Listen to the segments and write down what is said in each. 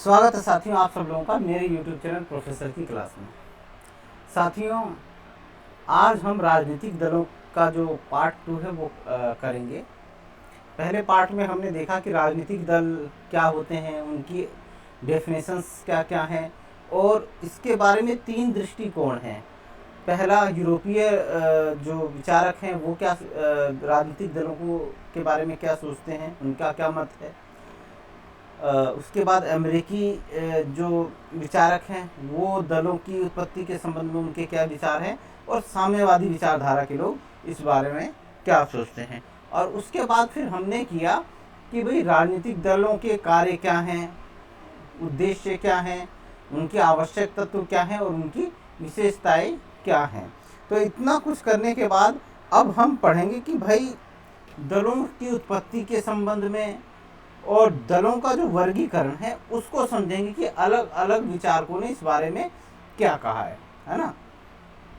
स्वागत है साथियों आप सब लोगों का मेरे YouTube चैनल प्रोफेसर की क्लास में। साथियों, आज हम राजनीतिक दलों का जो पार्ट 2 है वो करेंगे। पहले पार्ट में हमने देखा कि राजनीतिक दल क्या होते हैं, उनकी डेफिनेशंस क्या क्या हैं और इसके बारे में 3 दृष्टिकोण हैं। पहला, यूरोपीय जो विचारक हैं वो क्या राजनीतिक दलों के बारे में क्या सोचते हैं, उनका क्या मत है। उसके बाद अमेरिकी जो विचारक हैं वो दलों की उत्पत्ति के संबंध में उनके क्या विचार हैं और साम्यवादी विचारधारा के लोग इस बारे में क्या सोचते हैं। और उसके बाद फिर हमने किया कि भाई राजनीतिक दलों के कार्य क्या हैं, उद्देश्य क्या हैं, उनके आवश्यक तत्व क्या हैं और उनकी विशेषताएं क्या हैं। तो इतना कुछ करने के बाद अब हम पढ़ेंगे कि भाई दलों की उत्पत्ति के संबंध में और दलों का जो वर्गीकरण है उसको समझेंगे कि अलग अलग विचारकों ने इस बारे में क्या कहा है ना।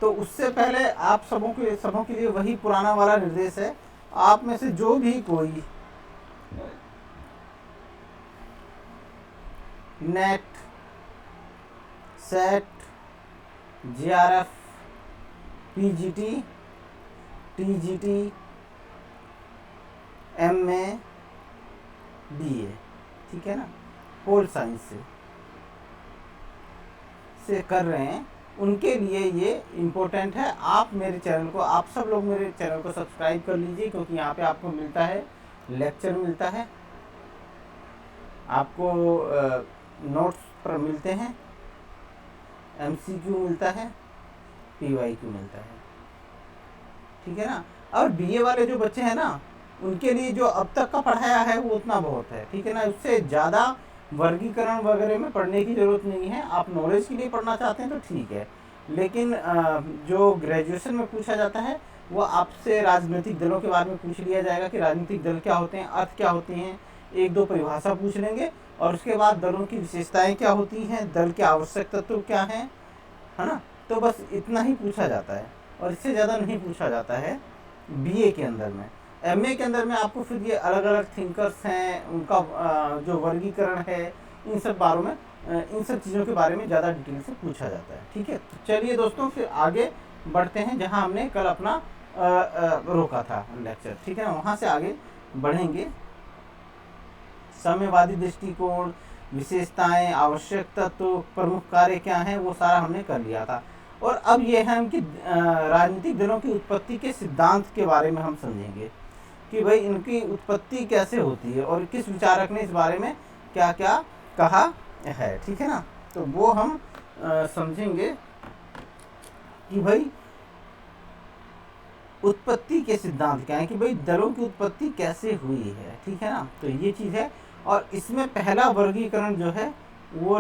तो उससे पहले आप सबों के लिए वही पुराना वाला निर्देश है, आप में से जो भी कोई net, set, JRF, PGT, TGT, MA, BA, ठीक है ना, पोल साइंस से कर रहे हैं, उनके लिए ये इम्पोर्टेंट है। आप मेरे चैनल को, आप सब लोग मेरे चैनल को सब्सक्राइब कर लीजिए, क्योंकि यहाँ पे आपको मिलता है लेक्चर, मिलता है आपको नोट्स पर मिलते हैं, एमसीक्यू मिलता है, पीवाईक्यू मिलता है, ठीक है ना। और बीए वाले जो बच्चे हैं ना, उनके लिए जो अब तक का पढ़ाया है वो उतना बहुत है, ठीक है ना। उससे ज़्यादा वर्गीकरण वगैरह में पढ़ने की ज़रूरत नहीं है। आप नॉलेज के लिए पढ़ना चाहते हैं तो ठीक है, लेकिन जो ग्रेजुएशन में पूछा जाता है वो आपसे राजनीतिक दलों के बारे में पूछ लिया जाएगा कि राजनीतिक दल क्या होते हैं, अर्थ क्या होते हैं, एक दो परिभाषा पूछ लेंगे और उसके बाद दलों की विशेषताएँ क्या होती हैं, दल के आवश्यक तत्व क्या हैं, है ना। तो बस इतना ही पूछा जाता है और इससे ज़्यादा नहीं पूछा जाता है बीए के अंदर में। एमए के अंदर में आपको फिर ये अलग अलग थिंकर्स हैं, उनका जो वर्गीकरण है, इन सब बारों में, इन सब चीज़ों के बारे में ज़्यादा डिटेल से पूछा जाता है, ठीक है। तो चलिए दोस्तों, फिर आगे बढ़ते हैं जहां हमने कल अपना रोका था लेक्चर, ठीक है ना, वहां से आगे बढ़ेंगे। साम्यवादी दृष्टिकोण, विशेषताएं, आवश्यक तत्व, प्रमुख कार्य क्या हैं, वो सारा हमने कर लिया था। और अब ये है कि राजनीतिक दलों की उत्पत्ति के सिद्धांत के बारे में हम समझेंगे कि भाई इनकी उत्पत्ति कैसे होती है और किस विचारक ने इस बारे में क्या क्या कहा है, ठीक है ना। तो वो हम समझेंगे कि भाई उत्पत्ति के सिद्धांत क्या है, कि भाई दलों की उत्पत्ति कैसे हुई है, ठीक है ना। तो ये चीज़ है। और इसमें पहला वर्गीकरण जो है वो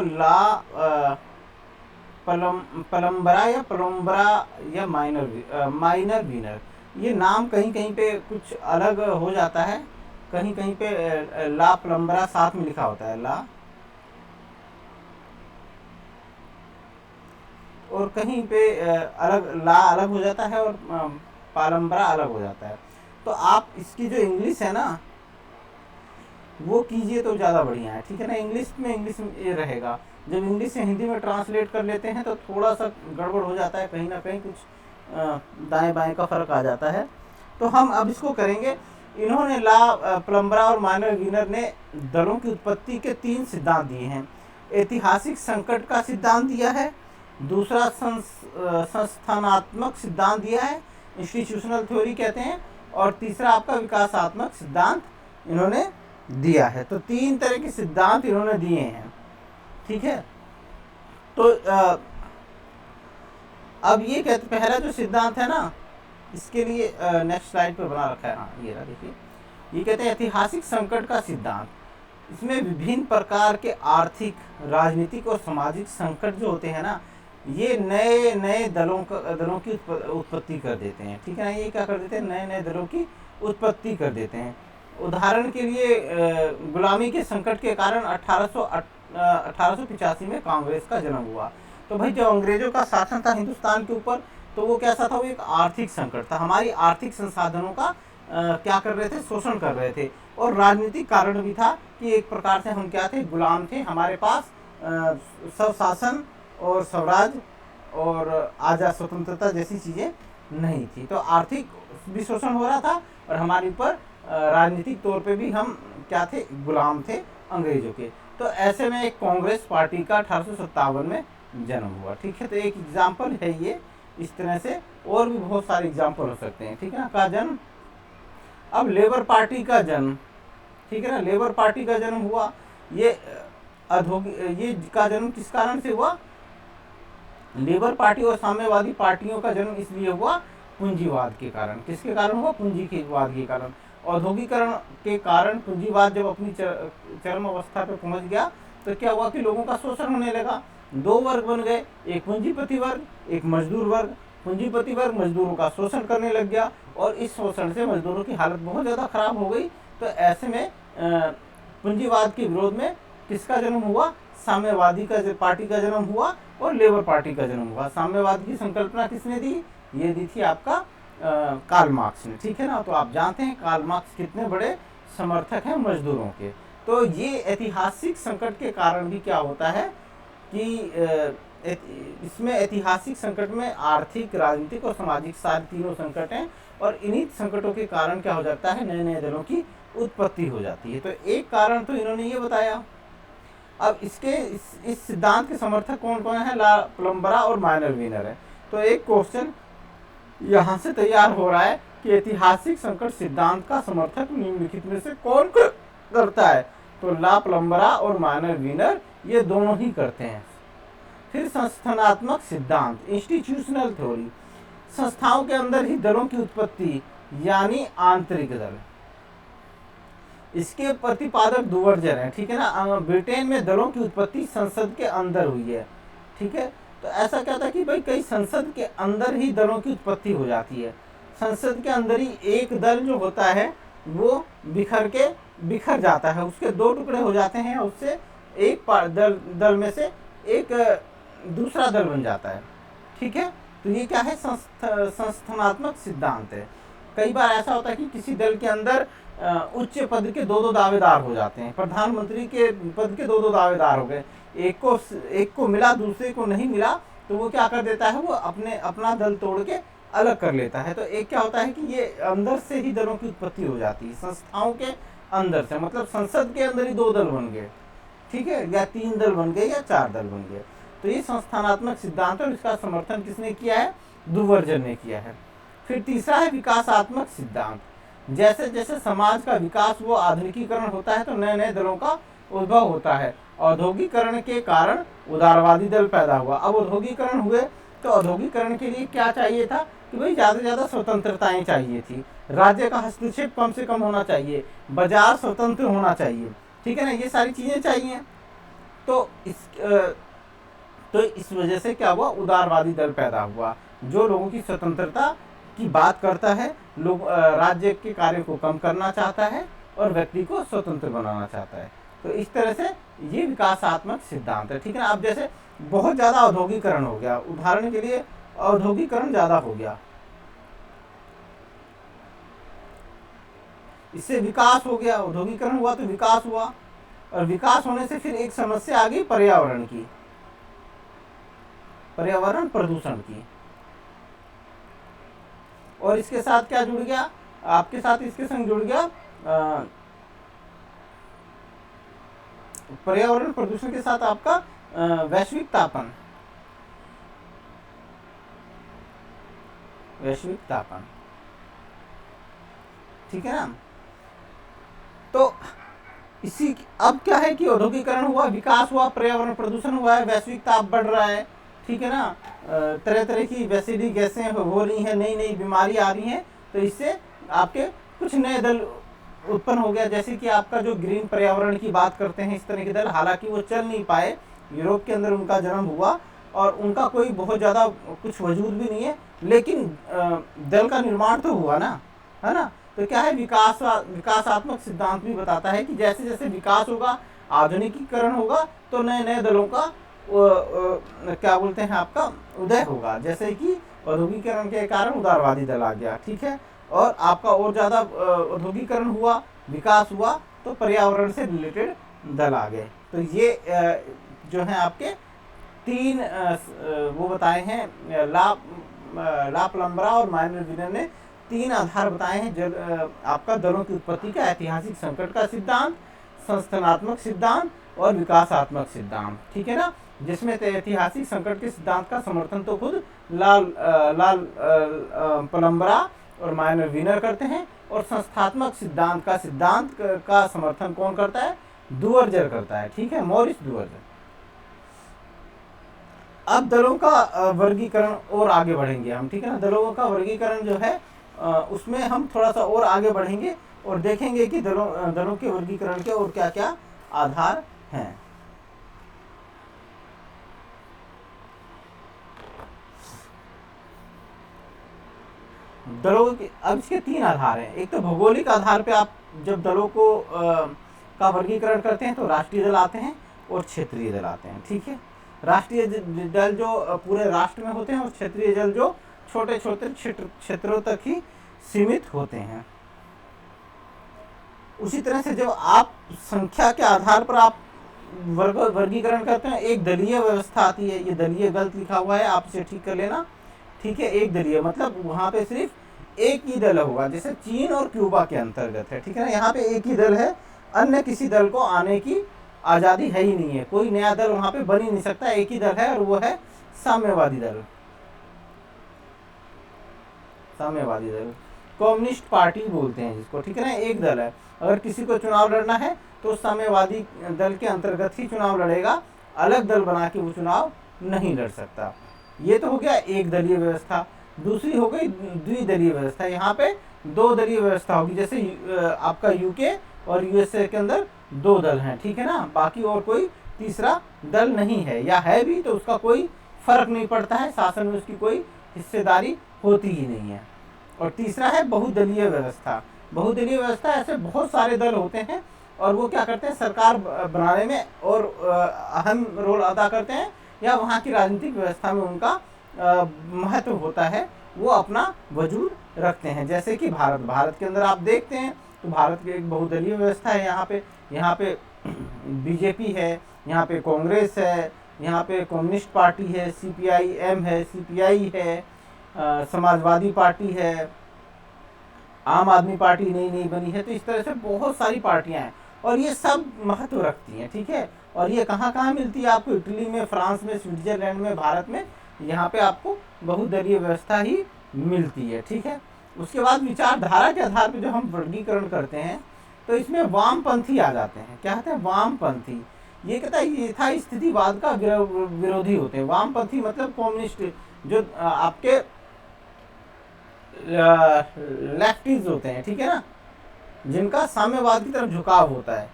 पलम्बरा या माइनर वीनर, ये नाम कहीं कहीं पे कुछ अलग हो जाता है, कहीं कहीं पे ला पलम्बरा साथ में लिखा होता है, ला, और कहीं पे ला अलग हो जाता है और पालम्बरा अलग हो जाता है। तो आप इसकी जो इंग्लिश है ना वो कीजिए तो ज़्यादा बढ़िया है, ठीक है ना। इंग्लिश में ये रहेगा, जब इंग्लिश से हिंदी में ट्रांसलेट कर लेते हैं तो थोड़ा सा गड़बड़ हो जाता है, कहीं ना कहीं कुछ दाएं बाएं का फ़र्क आ जाता है। तो हम अब इसको करेंगे। इन्होंने ला पलम्बरा और माइनर वीनर ने दलों की उत्पत्ति के 3 सिद्धांत दिए हैं। ऐतिहासिक संकट का सिद्धांत दिया है, दूसरा संस्थानात्मक सिद्धांत दिया है, इंस्टीट्यूशनल थ्योरी कहते हैं, और तीसरा आपका विकासात्मक सिद्धांत इन्होंने दिया है। तो 3 तरह के सिद्धांत इन्होंने दिए हैं, ठीक है। तो अब ये कहते, पहला जो सिद्धांत है ना, इसके लिए नेक्स्ट स्लाइड पे बना रखा है, हाँ ये रहा, देखिए। ये कहते हैं ऐतिहासिक संकट का सिद्धांत। इसमें विभिन्न प्रकार के आर्थिक, राजनीतिक और सामाजिक संकट जो होते हैं ना, ये नए नए दलों की उत्पत्ति कर देते हैं, ठीक है ना। ये क्या कर देते हैं, नए नए दलों की उत्पत्ति कर देते हैं। उदाहरण के लिए गुलामी के संकट के कारण 1885 में कांग्रेस का जन्म हुआ। तो भाई जो अंग्रेजों का शासन था हिंदुस्तान के ऊपर, तो वो कैसा था, वो एक आर्थिक संकट था। हमारी आर्थिक संसाधनों का क्या कर रहे थे, शोषण कर रहे थे। और राजनीतिक कारण भी था कि एक प्रकार से हम क्या थे, गुलाम थे, हमारे पास स्वशासन और स्वराज और आज़ाद स्वतंत्रता जैसी चीज़ें नहीं थी। तो आर्थिक भी शोषण हो रहा था और हमारे ऊपर राजनीतिक तौर पे भी हम क्या थे, गुलाम थे अंग्रेजों के। तो ऐसे में एक कांग्रेस पार्टी का 1857 में जन्म हुआ। ठीक है, तो एक एग्जाम्पल है ये। इस तरह से और भी बहुत सारे एग्जाम्पल हो सकते हैं। ठीक है ना, का जन्म। अब लेबर पार्टी का जन्म, ठीक है ना, लेबर पार्टी का जन्म हुआ। ये ये का जन्म किस कारण से हुआ? लेबर पार्टी और साम्यवादी पार्टियों का जन्म इसलिए हुआ पूंजीवाद के कारण। किसके कारण हुआ? पूंजीवाद के कारण। औद्योगिकरण के कारण पूंजीवाद जब अपनी चरम अवस्था पे पहुंच गया तो क्या हुआ कि लोगों का शोषण होने लगा। दो वर्ग बन गए, एक पूंजीपति वर्ग, एक मजदूर वर्ग। पूंजीपति वर्ग मजदूरों का शोषण करने लग गया और इस शोषण से मजदूरों की हालत बहुत ज़्यादा खराब हो गई। तो ऐसे में पूंजीवाद के विरोध में किसका जन्म हुआ? साम्यवादी का पार्टी का जन्म हुआ और लेबर पार्टी का जन्म हुआ। साम्यवाद की संकल्पना किसने दी? ये दी थी आपका कार्ल मार्क्स ने। ठीक है ना, तो आप जानते हैं कार्ल मार्क्स कितने बड़े समर्थक हैं मजदूरों के। तो ये ऐतिहासिक संकट के कारण भी क्या होता है कि इसमें ऐतिहासिक संकट में आर्थिक, राजनीतिक और सामाजिक सारे तीनों संकट हैं और इन्हीं संकटों के कारण क्या हो जाता है, नए नए दलों की उत्पत्ति हो जाती है। तो एक कारण तो इन्होंने ये बताया। अब इसके इस सिद्धांत के समर्थक कौन कौन है? ला प्लम्बरा और माइनर वीनर है। तो एक क्वेश्चन यहाँ से तैयार हो रहा है कि ऐतिहासिक संकट सिद्धांत का समर्थक निम्नलिखित में से कौन करता है? तो ला प्लम्बरा और माइनर वीनर ये दोनों ही करते हैं। फिर संस्थानात्मक सिद्धांत, इंस्टीट्यूशनल थ्योरी, संस्थाओं के अंदर ही दलों की उत्पत्ति यानी आंतरिक दल। इसके प्रतिपादक डुवर्जर हैं। ठीक है ना, ब्रिटेन में दलों की उत्पत्ति संसद के अंदर हुई है। ठीक है, तो ऐसा क्या था कि भाई कई संसद के अंदर ही दलों की उत्पत्ति हो जाती है। संसद के अंदर ही एक दल जो होता है वो बिखर जाता है, उसके दो टुकड़े हो जाते हैं, उससे एक दल में से एक दूसरा दल बन जाता है। ठीक है, तो ये क्या है? संस्थानात्मक सिद्धांत है। कई बार ऐसा होता है कि किसी दल के अंदर उच्च पद के दो दावेदार हो जाते हैं। प्रधानमंत्री के पद के दो दावेदार हो गए, एक को मिला, दूसरे को नहीं मिला, तो वो क्या कर देता है, वो अपना दल तोड़ के अलग कर लेता है। तो एक क्या होता है कि ये अंदर से ही दलों की उत्पत्ति हो जाती है, संस्थाओं के अंदर से, मतलब संसद के अंदर ही दो दल बन गए। ठीक है, या तीन दल बन गए या चार दल बन गए। तो ये संस्थानात्मक सिद्धांत है और इसका समर्थन किसने किया है? डुवर्जर ने किया है। फिर तीसरा है विकासात्मक सिद्धांत। जैसे जैसे समाज का विकास वो आधुनिकीकरण होता है तो नए नए दलों का उद्भव होता है। औद्योगिकरण के कारण उदारवादी दल पैदा हुआ। अब औद्योगिकरण हुए तो औद्योगिकरण के लिए क्या चाहिए था कि भाई ज़्यादा से ज़्यादा स्वतंत्रताएं चाहिए थी, राज्य का हस्तक्षेप कम से कम होना चाहिए, बाजार स्वतंत्र होना चाहिए। ठीक है ना, ये सारी चीज़ें चाहिए। तो इस वजह से क्या हुआ, उदारवादी दल पैदा हुआ जो लोगों की स्वतंत्रता की बात करता है, लोग राज्य के कार्यों को कम करना चाहता है और व्यक्ति को स्वतंत्र बनाना चाहता है। तो इस तरह से ये विकासात्मक सिद्धांत है। ठीक है ना, अब जैसे बहुत ज़्यादा औद्योगिकरण हो गया, उदाहरण के लिए औद्योगिकरण ज़्यादा हो गया, इससे विकास हो गया, औद्योगिकरण हुआ तो विकास हुआ, और विकास होने से फिर एक समस्या आ गई पर्यावरण की, पर्यावरण प्रदूषण की। और इसके साथ क्या जुड़ गया आपके साथ, इसके संग जुड़ गया पर्यावरण प्रदूषण के साथ आपका वैश्विक तापन। ठीक है ना, तो इसी अब क्या है कि औद्योगिकरण हुआ, विकास हुआ, पर्यावरण प्रदूषण हुआ है, वैश्विक ताप बढ़ रहा है। ठीक है ना, तरह तरह की वैश्विक गैसें हो रही हैं, नई नई बीमारी आ रही हैं, तो इससे आपके कुछ नए दल उत्पन्न हो गया। जैसे कि आपका जो ग्रीन पर्यावरण की बात करते हैं, इस तरह के दल, हालांकि वो चल नहीं पाए, यूरोप के अंदर उनका जन्म हुआ और उनका कोई बहुत ज़्यादा कुछ वजूद भी नहीं है, लेकिन दल का निर्माण तो हुआ ना, है ना। तो क्या है, विकासात्मक सिद्धांत भी बताता है कि जैसे जैसे विकास होगा, आधुनिकीकरण होगा, तो नए नए दलों का क्या बोलते हैं आपका उदय होगा। जैसे कि औद्योगिकरण के कारण उदारवादी दल आ गया। ठीक है, और आपका और ज़्यादा औद्योगिकरण हुआ, विकास हुआ, तो पर्यावरण से रिलेटेड दल आ गए। तो ये जो हैं आपके तीन वो बताए हैं, ला प्लम्बरा और माइनर विनर ने तीन आधार बताए हैं आपका दलों की उत्पत्ति का: ऐतिहासिक संकट का सिद्धांत, संस्थानात्मक सिद्धांत और विकासात्मक सिद्धांत। ठीक है ना, जिसमें ऐतिहासिक संकट के सिद्धांत का समर्थन तो खुद लाल प्लम्बरा और माइनर विनर करते हैं, और संस्थात्मक सिद्धांत का समर्थन कौन करता है? दुवर्जर करता है। ठीक है, मॉरिस दुवर्जर। अब दलों का वर्गीकरण और आगे बढ़ेंगे हम। ठीक है ना, दलों का वर्गीकरण जो है उसमें हम थोड़ा सा और आगे बढ़ेंगे और देखेंगे कि दलों के वर्गीकरण के और क्या क्या आधार हैं। दलों के अब इसके तीन आधार हैं। एक तो भौगोलिक आधार पे आप जब दलों को का वर्गीकरण करते हैं तो राष्ट्रीय दल आते हैं और क्षेत्रीय दल आते हैं। ठीक है, राष्ट्रीय दल जो पूरे राष्ट्र में होते हैं और क्षेत्रीय दल जो छोटे छोटे क्षेत्रों तक ही सीमित होते हैं। उसी तरह से जब आप संख्या के आधार पर आप वर्गीकरण करते हैं, एक दलीय व्यवस्था आती है। ये दलीय गलत लिखा हुआ है, आप इसे ठीक कर लेना। ठीक है, एक दलीय मतलब वहां पे सिर्फ एक ही दल होगा, जैसे चीन और क्यूबा के अंतर्गत है। ठीक है ना, यहाँ पे एक ही दल है, अन्य किसी दल को आने की आज़ादी है ही नहीं है, कोई नया दल वहां पे बन ही नहीं सकता। एक ही दल है और वो है साम्यवादी दल। साम्यवादी दल कम्युनिस्ट पार्टी बोलते हैं जिसको। ठीक है ना, एक दल है, अगर किसी को चुनाव लड़ना है तो साम्यवादी दल के अंतर्गत ही चुनाव लड़ेगा, अलग दल बना के वो चुनाव नहीं लड़ सकता। ये तो हो गया एक दलीय व्यवस्था। दूसरी हो गई द्विदलीय व्यवस्था। यहाँ पे दो दलीय व्यवस्था होगी, जैसे आपका यूके और यूएसए के अंदर दो दल हैं। ठीक है ना, बाकी और कोई तीसरा दल नहीं है, या है भी तो उसका कोई फर्क नहीं पड़ता है, शासन में उसकी कोई हिस्सेदारी होती ही नहीं है। और तीसरा है बहुदलीय व्यवस्था। बहुदलीय व्यवस्था ऐसे बहुत सारे दल होते हैं और वो क्या करते हैं, सरकार बनाने में और अहम रोल अदा करते हैं, या वहाँ की राजनीतिक व्यवस्था में उनका महत्व होता है, वो अपना वजूद रखते हैं। जैसे कि भारत के अंदर आप देखते हैं तो भारत की एक बहुदलीय व्यवस्था है। यहाँ पे बीजेपी है, यहाँ पे कांग्रेस है, यहाँ पे कम्युनिस्ट पार्टी है, सीपीआईएम है, सीपीआई है, समाजवादी पार्टी है, आम आदमी पार्टी नई बनी है। तो इस तरह से बहुत सारी पार्टियां हैं और ये सब महत्व रखती हैं। ठीक है, और ये कहाँ मिलती है आपको? इटली में, फ्रांस में, स्विट्जरलैंड में, भारत में, यहाँ पे आपको बहुदलीय व्यवस्था ही मिलती है। ठीक है, उसके बाद विचारधारा के आधार पर जो हम वर्गीकरण करते हैं तो इसमें वामपंथी आ जाते हैं। क्या कहते हैं? वामपंथी। ये कहता है यथास्थितिवाद का विरोधी होते हैं। वामपंथी मतलब कम्युनिस्ट, जो आपके लेफ्टीज होते हैं। ठीक है ना, जिनका साम्यवाद की तरफ झुकाव होता है।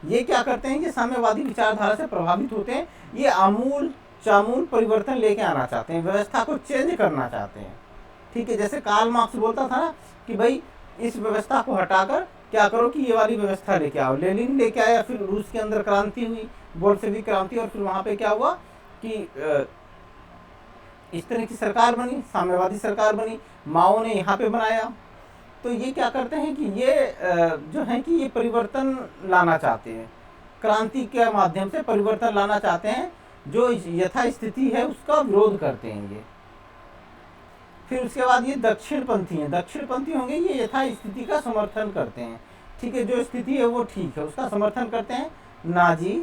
ये क्या करते हैं? ये साम्यवादी विचारधारा से प्रभावित होते हैं। ये आमूल चामूल परिवर्तन लेके आना चाहते हैं, व्यवस्था को चेंज करना चाहते हैं। ठीक है, जैसे कार्ल मार्क्स बोलता था ना कि भाई इस व्यवस्था को हटाकर क्या करो कि ये वाली व्यवस्था लेके आओ। लेनिन लेके आया, फिर रूस के अंदर क्रांति हुई, बोल्शेविक क्रांति, और फिर वहां पे क्या हुआ कि इस तरह की सरकार बनी, साम्यवादी सरकार बनी। माओ ने यहाँ पे बनाया। तो ये क्या करते हैं कि ये जो है कि ये परिवर्तन लाना चाहते हैं, क्रांति के माध्यम से परिवर्तन लाना चाहते हैं। जो यथास्थिति है उसका विरोध करते हैं ये। फिर उसके बाद ये दक्षिणपंथी हैं। दक्षिणपंथी होंगे, ये यथास्थिति का समर्थन करते हैं। ठीक है, जो स्थिति है वो ठीक है, उसका समर्थन करते हैं। नाजी,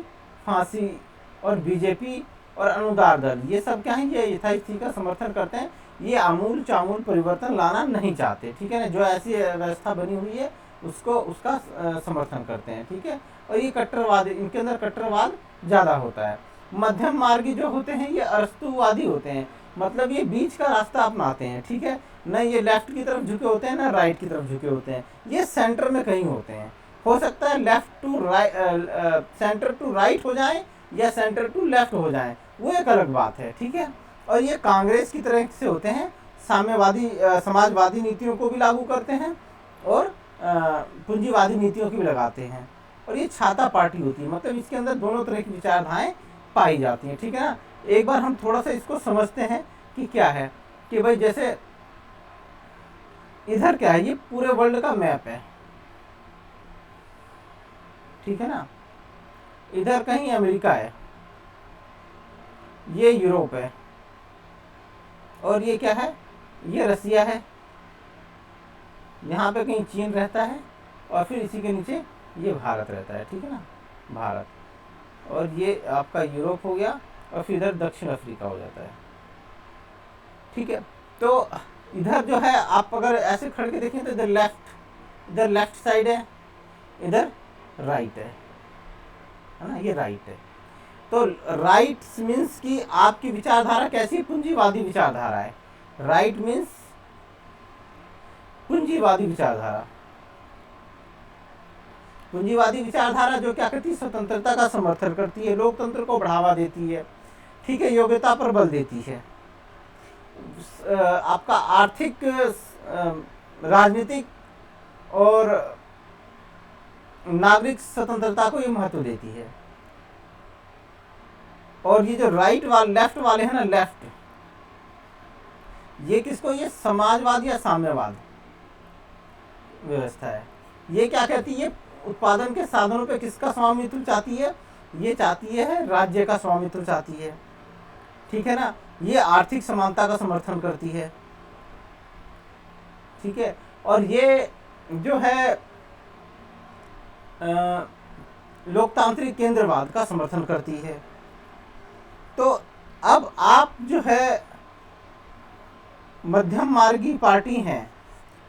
फांसी और बीजेपी और अनुदार दल, ये सब क्या है? ये यथास्थिति का समर्थन करते हैं। ये आमूल चामूल परिवर्तन लाना नहीं चाहते। ठीक है ना, जो ऐसी व्यवस्था बनी हुई है उसका समर्थन करते हैं। ठीक है, और ये कट्टरवाद, इनके अंदर कट्टरवाद ज़्यादा होता है। मध्यम मार्गी जो होते हैं ये अरस्तुवादी होते हैं, मतलब ये बीच का रास्ता अपनाते हैं। ठीक है, न ये लेफ्ट की तरफ झुके होते हैं न राइट की तरफ झुके होते हैं, ये सेंटर में कहीं होते हैं। हो सकता है left to right, centre to right हो जाए या सेंटर टू लेफ्ट हो जाए, वो एक अलग बात है। ठीक है, और ये कांग्रेस की तरह से होते हैं, साम्यवादी समाजवादी नीतियों को भी लागू करते हैं और पूंजीवादी नीतियों की भी लगाते हैं। और ये छाता पार्टी होती है, मतलब इसके अंदर दोनों तरह की विचारधाराएं पाई जाती हैं। ठीक है ना, एक बार हम थोड़ा सा इसको समझते हैं कि क्या है। कि भाई जैसे इधर क्या है, ये पूरे वर्ल्ड का मैप है। ठीक है ना, इधर कहीं अमेरिका है, ये यूरोप है, और ये क्या है, ये रसिया है, यहाँ पे कहीं चीन रहता है, और फिर इसी के नीचे ये भारत रहता है, ठीक है ना, भारत। और ये आपका यूरोप हो गया, और फिर इधर दक्षिण अफ्रीका हो जाता है, ठीक है। तो इधर जो है आप अगर ऐसे खड़ के देखें तो इधर लेफ्ट साइड है, इधर राइट है ना, ये राइट है। तो राइट मीन्स कि आपकी विचारधारा कैसी, पूंजीवादी विचारधारा है। राइट मीन्स पूंजीवादी विचारधारा। पूंजीवादी विचारधारा जो क्या करती है, स्वतंत्रता का समर्थन करती है, लोकतंत्र को बढ़ावा देती है, ठीक है, योग्यता पर बल देती है, आपका आर्थिक, राजनीतिक और नागरिक स्वतंत्रता को ये महत्व देती है। और ये जो राइट वाले, लेफ्ट वाले हैं ना, लेफ्ट, ये किसको, ये समाजवाद या साम्यवाद व्यवस्था है। ये क्या कहती है, उत्पादन के साधनों पे किसका स्वामित्व चाहती है, ये चाहती है राज्य का स्वामित्व चाहती है, ठीक है ना। ये आर्थिक समानता का समर्थन करती है, ठीक है। और ये जो है लोकतांत्रिक केंद्रवाद का समर्थन करती है। तो अब आप जो है मध्यम मार्गी पार्टी हैं,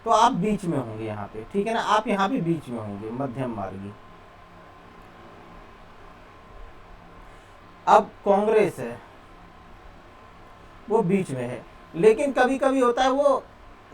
तो आप बीच में होंगे यहाँ पे, ठीक है ना, आप यहाँ पे बीच में होंगे, मध्यम मार्गी। अब कांग्रेस है, वो बीच में है, लेकिन कभी कभी होता है वो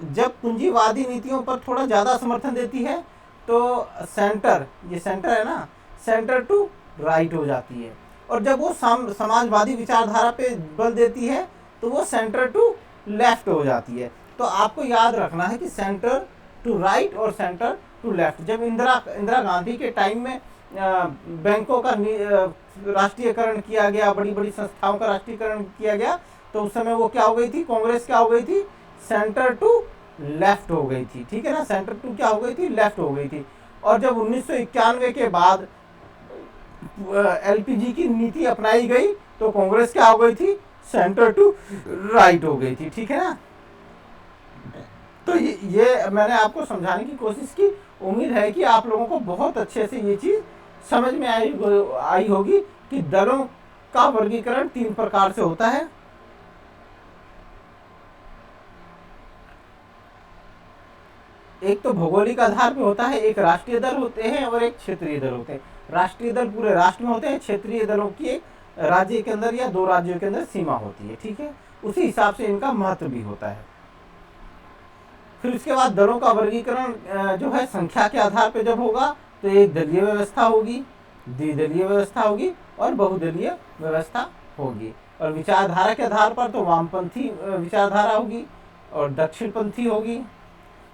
जब पूंजीवादी नीतियों पर थोड़ा ज़्यादा समर्थन देती है तो सेंटर, ये सेंटर है ना, सेंटर टू राइट हो जाती है। और जब वो समाजवादी विचारधारा पे बल देती है तो वो सेंटर टू लेफ्ट हो जाती है। तो आपको याद रखना है कि सेंटर टू राइट और सेंटर टू लेफ्ट। जब इंदिरा गांधी के टाइम में बैंकों का राष्ट्रीयकरण किया गया, बड़ी बड़ी संस्थाओं का राष्ट्रीयकरण किया गया, तो उस समय वो क्या हो गई थी, कांग्रेस क्या हो गई थी, सेंटर टू लेफ्ट हो गई थी, ठीक है ना, सेंटर टू क्या हो गई थी, लेफ्ट हो गई थी। और जब 1991 के बाद एलपीजी की नीति अपनाई गई तो कांग्रेस क्या हो गई थी, सेंटर टू राइट हो गई थी, ठीक है ना। तो ये मैंने आपको समझाने की कोशिश की। उम्मीद है कि आप लोगों को बहुत अच्छे से ये चीज समझ में आई होगी कि दलों का वर्गीकरण 3 प्रकार से होता है। एक तो भौगोलिक आधार पे होता है, एक राष्ट्रीय दल होते हैं और एक क्षेत्रीय दल होते हैं। राष्ट्रीय दल पूरे राष्ट्र में होते हैं, क्षेत्रीय दलों की एक राज्य के अंदर या 2 राज्यों के अंदर सीमा होती है, ठीक है, उसी हिसाब से इनका महत्व भी होता है। फिर उसके बाद दलों का वर्गीकरण जो है संख्या के आधार पर जब होगा तो एक दलीय व्यवस्था होगी, द्विदलीय व्यवस्था होगी और बहुदलीय व्यवस्था होगी। और विचारधारा के आधार पर तो वामपंथी विचारधारा होगी और दक्षिणपंथी होगी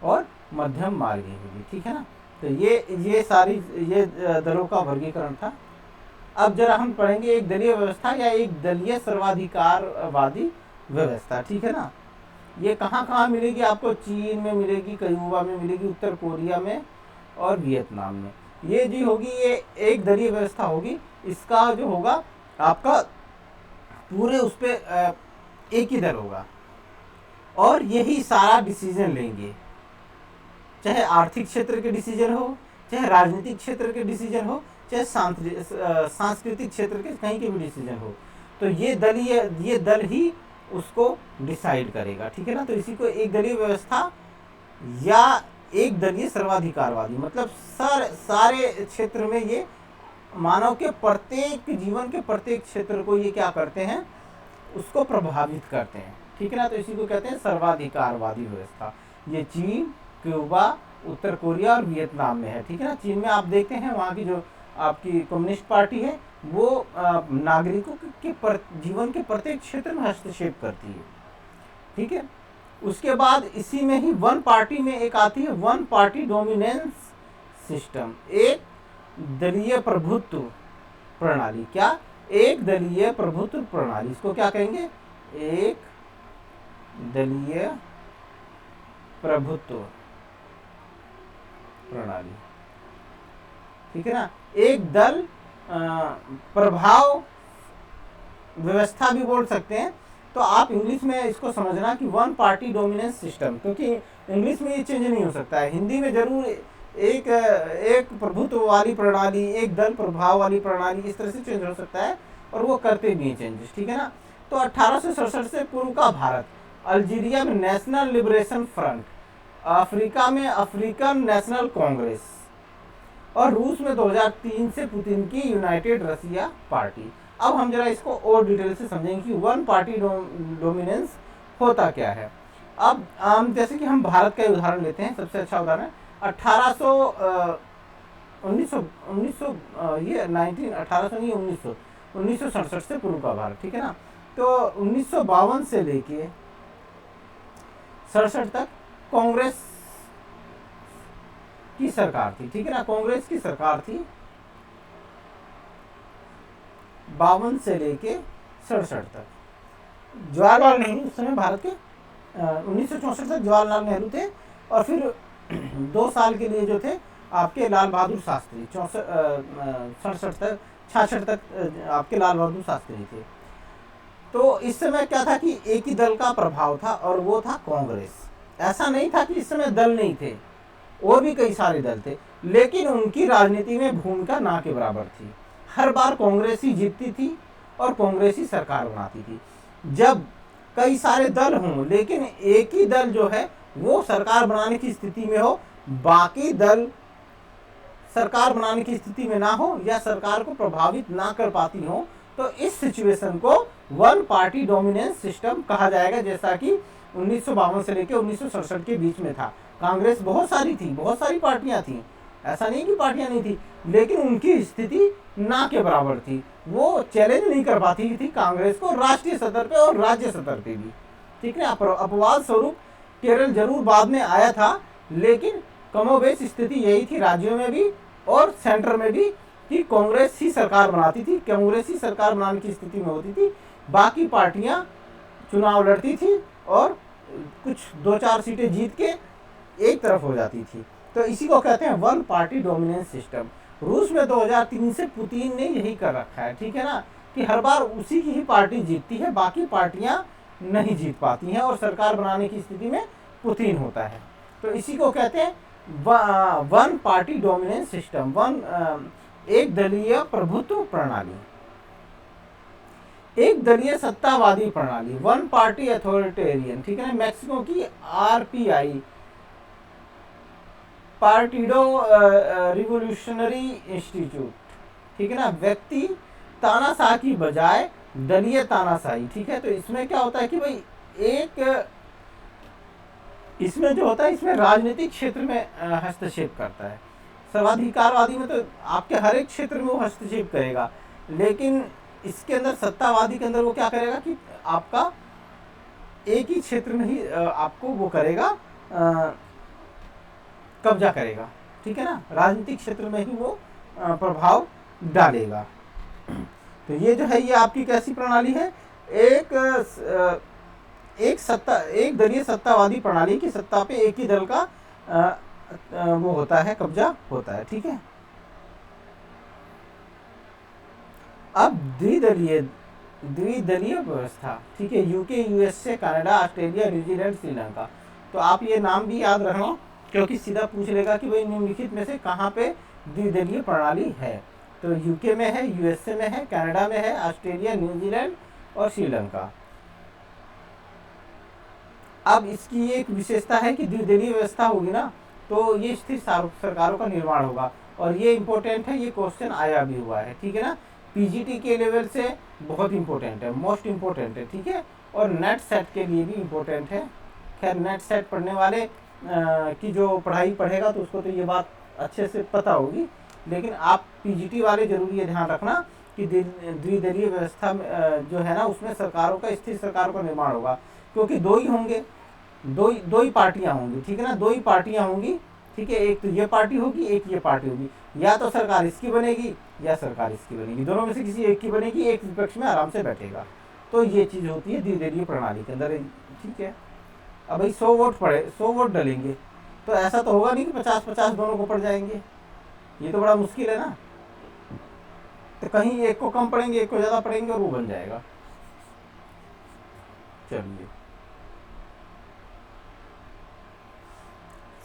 और मध्यम मार्गी होगी, ठीक है ना। तो ये सारी ये दलों का वर्गीकरण था। अब जरा हम पढ़ेंगे एक दलीय व्यवस्था या एक दलीय सर्वाधिकारवादी व्यवस्था, ठीक है ना। ये कहाँ कहाँ मिलेगी आपको, चीन में मिलेगी, क्यूबा में मिलेगी, उत्तर कोरिया में और वियतनाम में। ये जी होगी, ये एक दलीय व्यवस्था होगी। इसका जो होगा आपका पूरे उस पर एक ही दल होगा और यही सारा डिसीजन लेंगे, चाहे आर्थिक क्षेत्र के डिसीजन हो, चाहे राजनीतिक क्षेत्र के डिसीजन हो, चाहे सांस्कृतिक क्षेत्र के कहीं के भी डिसीजन हो। तो ये दल ही उसको डिसाइड करेगा, ठीक है ना। तो इसी को एक दलीय व्यवस्था या एक दलीय सर्वाधिकारवादी, मतलब सारे क्षेत्र में ये मानव के प्रत्येक जीवन के प्रत्येक क्षेत्र को ये क्या करते हैं, उसको प्रभावित करते हैं, ठीक है ना। तो इसी को कहते हैं सर्वाधिकारवादी व्यवस्था। ये चीन, क्यूबा, उत्तर कोरिया और वियतनाम में है, ठीक है ना। चीन में आप देखते हैं वहाँ की जो आपकी कम्युनिस्ट पार्टी है वो नागरिकों के जीवन के प्रत्येक क्षेत्र में हस्तक्षेप करती है, ठीक है। उसके बाद इसी में ही वन पार्टी में एक आती है वन पार्टी डोमिनेंस सिस्टम, एक दलीय प्रभुत्व प्रणाली। क्या, एक दलीय प्रभुत्व प्रणाली, इसको क्या कहेंगे, एक दलीय प्रभुत्व प्रणाली, ठीक है ना। एक दल प्रभाव व्यवस्था भी बोल सकते हैं। तो आप इंग्लिश में इसको समझना कि वन पार्टी डोमिनेंस सिस्टम, क्योंकि इंग्लिश में ये चेंज नहीं हो सकता है। हिंदी में जरूर एक प्रभुत्व वाली प्रणाली, एक दल प्रभाव वाली प्रणाली, इस तरह से चेंज हो सकता है, और वो करते भी हैं चेंजेस, ठीक है ना। तो 1867 से पूर्व का भारत, अल्जीरिया में नेशनल लिबरेशन फ्रंट, अफ्रीका में अफ्रीकन नेशनल कांग्रेस, और रूस में 2003 से पुतिन की यूनाइटेड रशिया पार्टी। अब हम जरा इसको और डिटेल से समझेंगे कि वन पार्टी डोमिनेंस होता क्या है। अब जैसे कि हम भारत का उदाहरण लेते हैं, सबसे अच्छा उदाहरण 1967 से पूर्व का भारत, ठीक है ना। तो 1952 से लेके 67 तक कांग्रेस की सरकार थी, ठीक है ना, कांग्रेस की सरकार थी 52 से लेके 67 तक। जवाहरलाल नेहरू उस समय भारत के 1964 तक जवाहरलाल नेहरू थे, और फिर 2 साल के लिए जो थे आपके लाल बहादुर शास्त्री, 66 तक आपके लाल बहादुर शास्त्री थे। तो इस समय क्या था कि एक ही दल का प्रभाव था, और वो था कांग्रेस। ऐसा नहीं था कि इस समय दल नहीं थे, और भी कई सारे दल थे, लेकिन उनकी राजनीति में भूमिका ना के बराबर थी। हर बार कांग्रेस ही जीतती थी और कांग्रेस ही सरकार बनाती थी। जब कई सारे दल हों लेकिन एक ही दल जो है वो सरकार बनाने की स्थिति में हो, बाकी दल सरकार बनाने की स्थिति में ना हो या सरकार को प्रभावित ना कर पाती हो, तो इस सिचुएशन को वन पार्टी डोमिनेंस सिस्टम कहा जाएगा, जैसा कि 1952 से लेकर 1967 के बीच में था। कांग्रेस बहुत सारी थी, बहुत सारी पार्टियां थी, ऐसा नहीं कि पार्टियां नहीं थी, लेकिन उनकी स्थिति ना के बराबर थी। वो चैलेंज नहीं कर पाती थी कांग्रेस को राष्ट्रीय स्तर पे और राज्य स्तर पे भी, ठीक है। अपवाद स्वरूप केरल जरूर बाद में आया था, लेकिन कमोबेश स्थिति यही थी राज्यों में भी और सेंटर में भी कि कांग्रेस ही सरकार बनाती थी, कांग्रेस ही सरकार बनाने की स्थिति में होती थी। बाकी पार्टियां चुनाव लड़ती थी और कुछ 2-4 सीटें जीत के एक तरफ हो जाती थी। तो इसी को कहते हैं वन पार्टी डोमिनेंस सिस्टम। रूस में 2003 से पुतिन ने यही कर रखा है, ठीक है ना, कि हर बार उसी की ही पार्टी जीतती है, बाकी पार्टियां नहीं जीत पाती हैं, और सरकार बनाने की स्थिति में पुतिन होता है। तो इसी को कहते हैं वन पार्टी डोमिनेंस सिस्टम, एक दलीय प्रभुत्व प्रणाली, एक दलीय सत्तावादी प्रणाली, वन पार्टी अथॉरिटेरियन, ठीक है ना। मैक्सिको की आरपीआई, पार्टिडो रिवोल्यूशनरी इंस्टीट्यूट, ठीक है ना, व्यक्ति तानाशाह की बजाय दलीय तानाशाही, ठीक है। तो इसमें क्या होता है कि भाई एक इसमें जो होता है, इसमें राजनीतिक क्षेत्र में हस्तक्षेप करता है। सर्वाधिकारवादी में तो आपके हर एक क्षेत्र में वो हस्तक्षेप करेगा, लेकिन इसके अंदर सत्तावादी के अंदर वो क्या करेगा कि आपका एक ही क्षेत्र में ही आपको वो करेगा, कब्जा करेगा, ठीक है ना, राजनीतिक क्षेत्र में ही वो प्रभाव डालेगा। तो ये जो है ये आपकी कैसी प्रणाली है, एक दलीय सत्तावादी प्रणाली की सत्ता पे एक ही दल का वो होता है, कब्जा होता है, ठीक है। अब द्विदलीय व्यवस्था, ठीक है, UK, USA, Canada, Australia, New Zealand, Sri Lanka. तो आप ये नाम भी याद रखना, क्योंकि सीधा पूछ लेगा कि भाई निम्नलिखित में से कहाँ पे द्विदलीय प्रणाली है। तो यूके में है, यूएसए में है, कनाडा में है, ऑस्ट्रेलिया, न्यूजीलैंड और श्रीलंका। अब इसकी एक विशेषता है कि द्विदलीय व्यवस्था होगी ना, तो ये स्थिर सरकारों का निर्माण होगा, और ये इंपॉर्टेंट है, ये क्वेश्चन आया भी हुआ है, ठीक है ना। पीजीटी के लेवल से बहुत इंपॉर्टेंट है, मोस्ट इंपॉर्टेंट है, ठीक है, और नेट सेट के लिए भी इंपॉर्टेंट है। खैर नेट सेट पढ़ने वाले की जो पढ़ाई पढ़ेगा तो उसको तो ये बात अच्छे से पता होगी, लेकिन आप पीजीटी वाले जरूर ये ध्यान रखना कि द्विदलीय व्यवस्था जो है ना, उसमें सरकारों का, स्थिर सरकारों का निर्माण होगा, क्योंकि दो ही होंगे, दो ही पार्टियां होंगी, ठीक है ना, दो ही पार्टियां होंगी, ठीक है। एक तो ये पार्टी होगी, एक ये पार्टी होगी, या तो सरकार इसकी बनेगी या सरकार इसकी बनेगी, दोनों में से किसी एक की बनेगी, एक विपक्ष में आराम से बैठेगा। तो ये चीज होती है द्विदलीय प्रणाली के अंदर, ठीक है। अब भाई 100 वोट डलेंगे, तो ऐसा तो होगा नहीं कि 50-50 दोनों को पड़ जाएंगे, ये तो बड़ा मुश्किल है ना। तो कहीं एक को कम पड़ेंगे, एक को ज्यादा पड़ेंगे, और वो बन जाएगा। चलिए,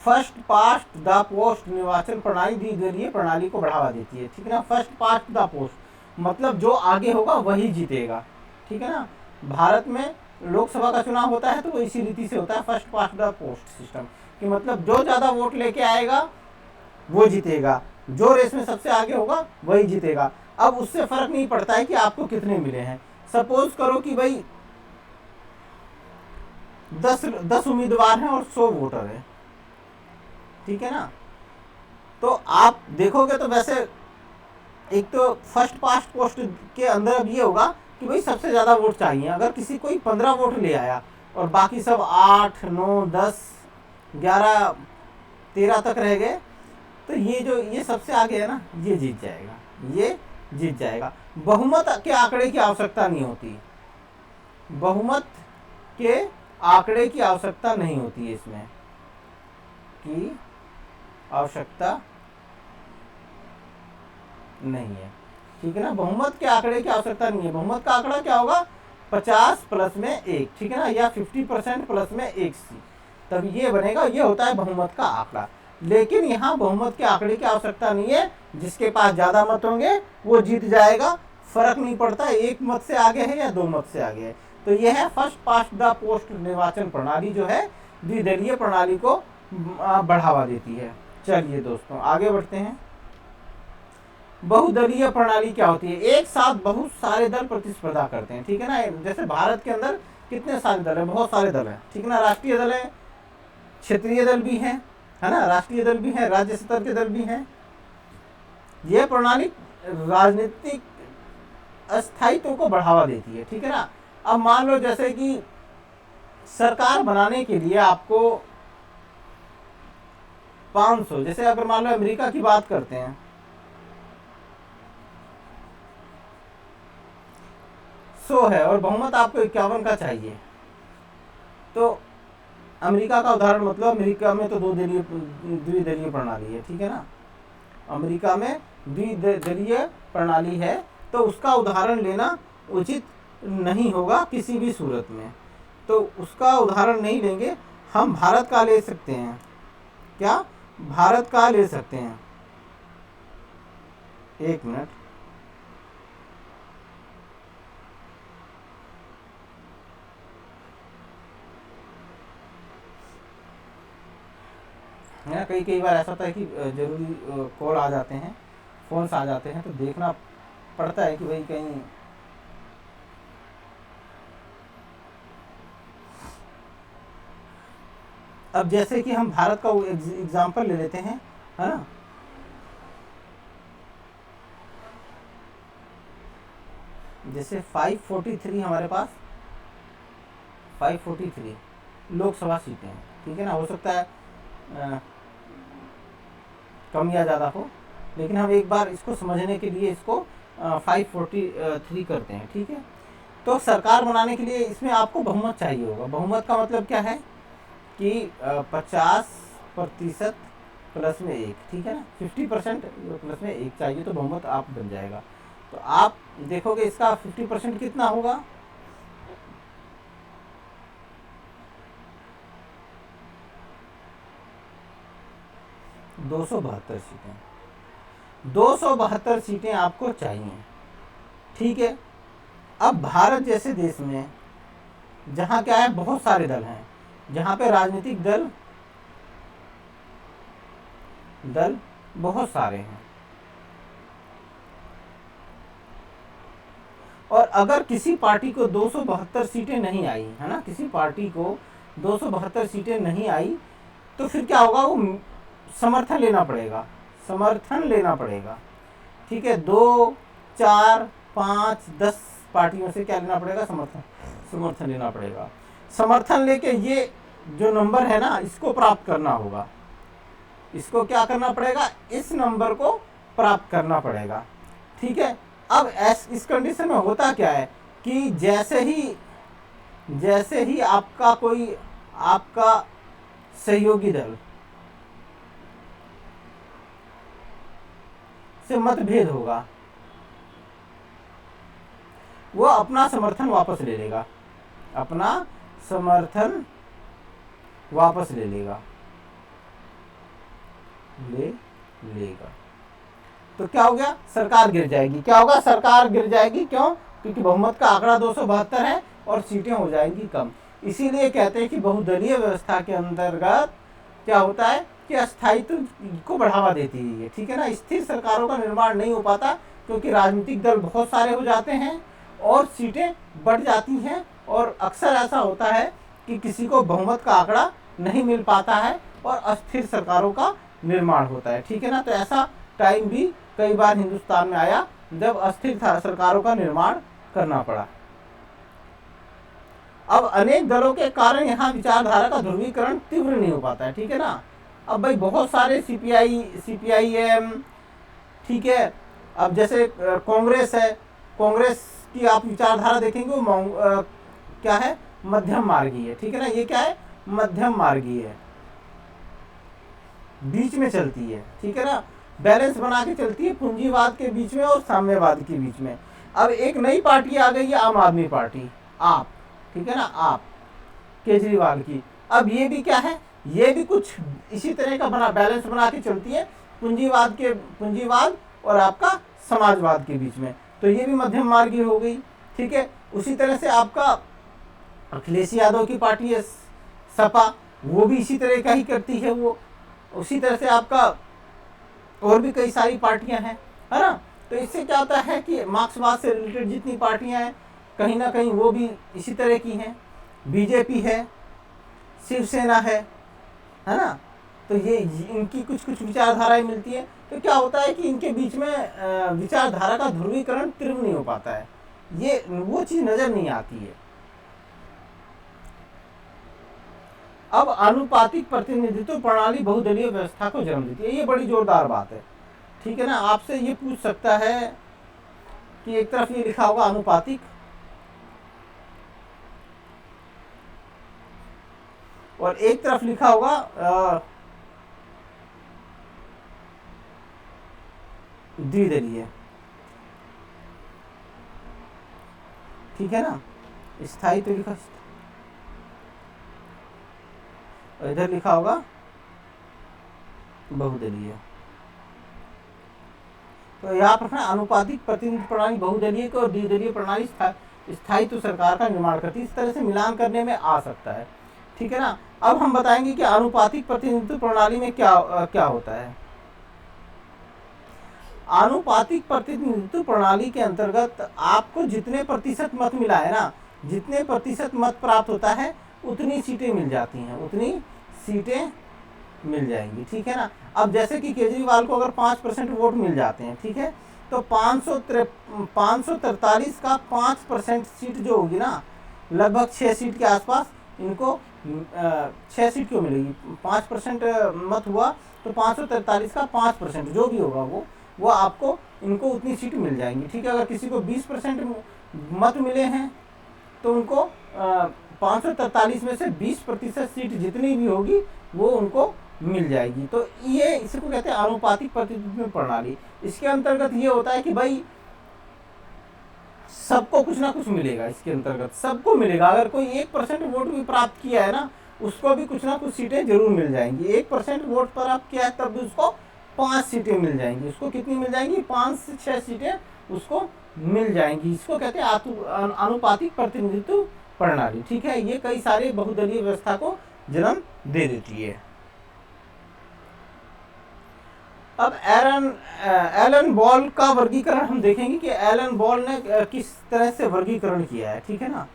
फर्स्ट पास्ट द पोस्ट निर्वाचन प्रणाली द्विदलीय प्रणाली को बढ़ावा देती है, ठीक है ना। फर्स्ट पास्ट द पोस्ट मतलब जो आगे होगा वही जीतेगा, ठीक है ना। भारत में लोकसभा का चुनाव होता है तो वो इसी रीति से होता है, first past the post system, कि मतलब जो ज़्यादा वोट लेके आएगा वो जीतेगा, जो रेस में सबसे आगे होगा वही जीतेगा। अब उससे फर्क नहीं पड़ता है कि आपको कितने मिले हैं। सपोज करो कि भाई 10 उम्मीदवार हैं और 100 वोटर हैं, ठीक है ना। तो आप देखोगे तो वैसे एक तो फर्स्ट पास्ट पोस्ट के अंदर अब ये होगा कि भाई सबसे ज़्यादा वोट चाहिए। अगर किसी कोई 15 वोट ले आया और बाकी सब 8, 9, 10, 11, 13 तक रह गए, तो ये सबसे आगे है ना, ये जीत जाएगा, ये जीत जाएगा। बहुमत के आंकड़े की आवश्यकता नहीं होती, बहुमत के आंकड़े की आवश्यकता नहीं होती है, इसमें की आवश्यकता नहीं है, ठीक है ना। बहुमत के आंकड़े की आवश्यकता नहीं है। बहुमत का आंकड़ा क्या होगा, 50 प्लस में 1, ठीक है ना, या 50% प्लस में 1 सी, तब ये बनेगा, ये होता है बहुमत का आंकड़ा। लेकिन यहाँ बहुमत के आंकड़े की आवश्यकता नहीं है, जिसके पास ज़्यादा मत होंगे वो जीत जाएगा, फर्क नहीं पड़ता एक मत से आगे है या 2 मत से आगे है। तो यह है फर्स्ट पास्ट द पोस्ट निर्वाचन प्रणाली, जो है द्विदलीय प्रणाली को बढ़ावा देती है। चलिए दोस्तों आगे बढ़ते हैं। बहुदलीय प्रणाली क्या होती है, एक साथ बहुत सारे दल प्रतिस्पर्धा करते हैं, ठीक है ना। जैसे भारत के अंदर कितने सारे दल हैं, बहुत सारे दल हैं, ठीक है ना। राष्ट्रीय दल है, क्षेत्रीय दल भी हैं, है ना, राष्ट्रीय दल भी हैं, राज्य स्तर के दल भी हैं। यह प्रणाली राजनीतिक अस्थायित्व को बढ़ावा देती है, ठीक है ना। अब मान लो जैसे कि सरकार बनाने के लिए आपको 500, जैसे अगर मान लो अमेरिका की बात करते हैं, 100 है और बहुमत आपको 51 का चाहिए, तो अमेरिका का उदाहरण, मतलब अमेरिका में तो द्विदलीय प्रणाली है, ठीक है ना। अमेरिका में द्विदलीय प्रणाली है, तो उसका उदाहरण लेना उचित नहीं होगा किसी भी सूरत में, तो उसका उदाहरण नहीं लेंगे। हम भारत का ले सकते हैं, क्या भारत का ले सकते हैं, एक मिनट, है ना। कई बार ऐसा होता है कि जरूरी कॉल आ जाते हैं, फोन्स आ जाते हैं, तो देखना पड़ता है कि भाई कहीं अब जैसे कि हम भारत का एग्जाम्पल ले लेते हैं, है ना। जैसे 543 हमारे पास 543 लोकसभा सीटें हैं, ठीक है ना। हो सकता है कम या ज़्यादा हो, लेकिन हम एक बार इसको समझने के लिए इसको 543 करते हैं, ठीक है। तो सरकार बनाने के लिए इसमें आपको बहुमत चाहिए होगा। बहुमत का मतलब क्या है कि 50% प्लस में 1, ठीक है ना, 50% प्लस में 1 चाहिए, तो बहुमत आप बन जाएगा। तो आप देखोगे इसका 50% कितना होगा, सीटें 272 सीटें आपको चाहिए, ठीक है। अब भारत जैसे देश में जहाँ क्या है, बहुत सारे दल हैं, जहाँ पे राजनीतिक दल बहुत सारे हैं, और अगर किसी पार्टी को 272 सीटें नहीं आई, है ना, किसी पार्टी को 272 सीटें नहीं आई, तो फिर क्या होगा, वो समर्थन लेना पड़ेगा, ठीक है। 2, 4, 5, 10 पार्टियों से क्या लेना पड़ेगा, समर्थन लेना पड़ेगा। समर्थन लेके ये जो नंबर है ना, इसको प्राप्त करना होगा, इसको क्या करना पड़ेगा, इस नंबर को प्राप्त करना पड़ेगा, ठीक है। अब इस कंडीशन में होता क्या है कि जैसे ही आपका सहयोगी दल से मतभेद होगा, वो अपना समर्थन वापस ले लेगा, अपना समर्थन वापस ले लेगा। तो क्या हो गया, सरकार गिर जाएगी। क्या होगा, सरकार गिर जाएगी। क्यों? क्योंकि बहुमत का आंकड़ा 272 है और सीटें हो जाएंगी कम। इसीलिए कहते हैं कि बहुदलीय व्यवस्था के अंतर्गत क्या होता है कि अस्थायित्व को बढ़ावा देती है। ठीक है ना, स्थिर सरकारों का निर्माण नहीं हो पाता क्योंकि राजनीतिक दल बहुत सारे हो जाते हैं और सीटें बढ़ जाती हैं, और अक्सर ऐसा होता है कि किसी को बहुमत का आंकड़ा नहीं मिल पाता है और अस्थिर सरकारों का निर्माण होता है। ठीक है ना, तो ऐसा टाइम भी कई बार हिंदुस्तान में आया जब अस्थिर सरकारों का निर्माण करना पड़ा। अब अनेक दलों के कारण यहाँ विचारधारा का ध्रुवीकरण तीव्र नहीं हो पाता है। ठीक है ना, अब भाई बहुत सारे सीपीआईएम, ठीक है, अब जैसे कांग्रेस है, कांग्रेस की आप विचारधारा देखेंगे वो क्या है, मध्यम मार्गीय है। ठीक है ना, ये क्या है, मध्यम मार्गीय है, बीच में चलती है। ठीक है ना, बैलेंस बना के चलती है पूंजीवाद के बीच में और साम्यवाद के बीच में। अब एक नई पार्टी आ गई है, आम आदमी पार्टी, आप, ठीक है ना, आप केजरीवाल की। अब ये भी क्या है, ये भी कुछ इसी तरह का बैलेंस बना के चलती है पूंजीवाद और आपका समाजवाद के बीच में। तो ये भी मध्यम मार्गी हो गई। ठीक है, उसी तरह से आपका अखिलेश यादव की पार्टी है सपा, वो भी इसी तरह का ही करती है। वो उसी तरह से आपका और भी कई सारी पार्टियां हैं, है ना। तो इससे क्या होता है कि मार्क्सवाद से रिलेटेड जितनी पार्टियां हैं कहीं ना कहीं वो भी इसी तरह की हैं। बीजेपी है, शिवसेना है ना। तो ये इनकी कुछ कुछ विचारधाराएं मिलती है। तो क्या होता है कि इनके बीच में विचारधारा का ध्रुवीकरण तीव्र नहीं हो पाता है, ये वो चीज नजर नहीं आती है। अब आनुपातिक प्रतिनिधित्व प्रणाली बहुदलीय व्यवस्था को जन्म देती है, ये बड़ी जोरदार बात है। ठीक है ना, आपसे ये पूछ सकता है कि एक तरफ ये लिखा होगा आनुपातिक और एक तरफ लिखा होगा द्विदलीय। ठीक है ना, स्थायी तो लिखा, इधर लिखा होगा बहुदलीय। तो यहाँ पर आनुपातिक प्रतिनिधि प्रणाली बहुदलीय और द्विदलीय प्रणाली स्थायित्व सरकार का निर्माण करती है। इस तरह से मिलान करने में आ सकता है। ठीक है ना, अब हम बताएंगे कि आनुपातिक प्रतिनिधित्व प्रणाली में क्या होता है। आनुपातिक प्रतिनिधित्व प्रणाली के अंतर्गत आपको जितने प्रतिशत मत मिला है ना, जितने प्रतिशत मत प्राप्त होता है उतनी सीटें मिल जाती हैं, उतनी सीटें मिल जाएंगी। ठीक है ना, अब जैसे कि केजरीवाल को अगर 5% वोट मिल जाते हैं, ठीक है, तो 543 का 5% सीट जो होगी ना, लगभग 6 सीट के आसपास इनको 6 सीट क्यों मिलेगी, 5% मत हुआ तो 543 का 5% जो भी होगा वो आपको इनको उतनी सीट मिल जाएंगी। ठीक है, अगर किसी को 20% मत मिले हैं तो उनको 543 में से 20% सीट जितनी भी होगी वो उनको मिल जाएगी। तो ये इसको कहते हैं आनुपातिक प्रतिनिधित्व प्रणाली। इसके अंतर्गत ये होता है कि भाई सबको कुछ ना कुछ मिलेगा, इसके अंतर्गत सबको मिलेगा। अगर कोई 1% वोट भी प्राप्त किया है ना, उसको भी कुछ ना कुछ सीटें जरूर मिल जाएंगी। 1% वोट प्राप्त किया है तब भी उसको 5 सीटें मिल जाएंगी। उसको कितनी मिल जाएंगी, 5 से 6 सीटें उसको मिल जाएंगी। इसको कहते हैं आनुपातिक प्रतिनिधित्व प्रणाली। ठीक है, ये कई सारे बहुदलीय व्यवस्था को जन्म दे देती है। अब एलन बॉल का वर्गीकरण हम देखेंगे कि एलन बॉल ने किस तरह से वर्गीकरण किया है। ठीक है ना,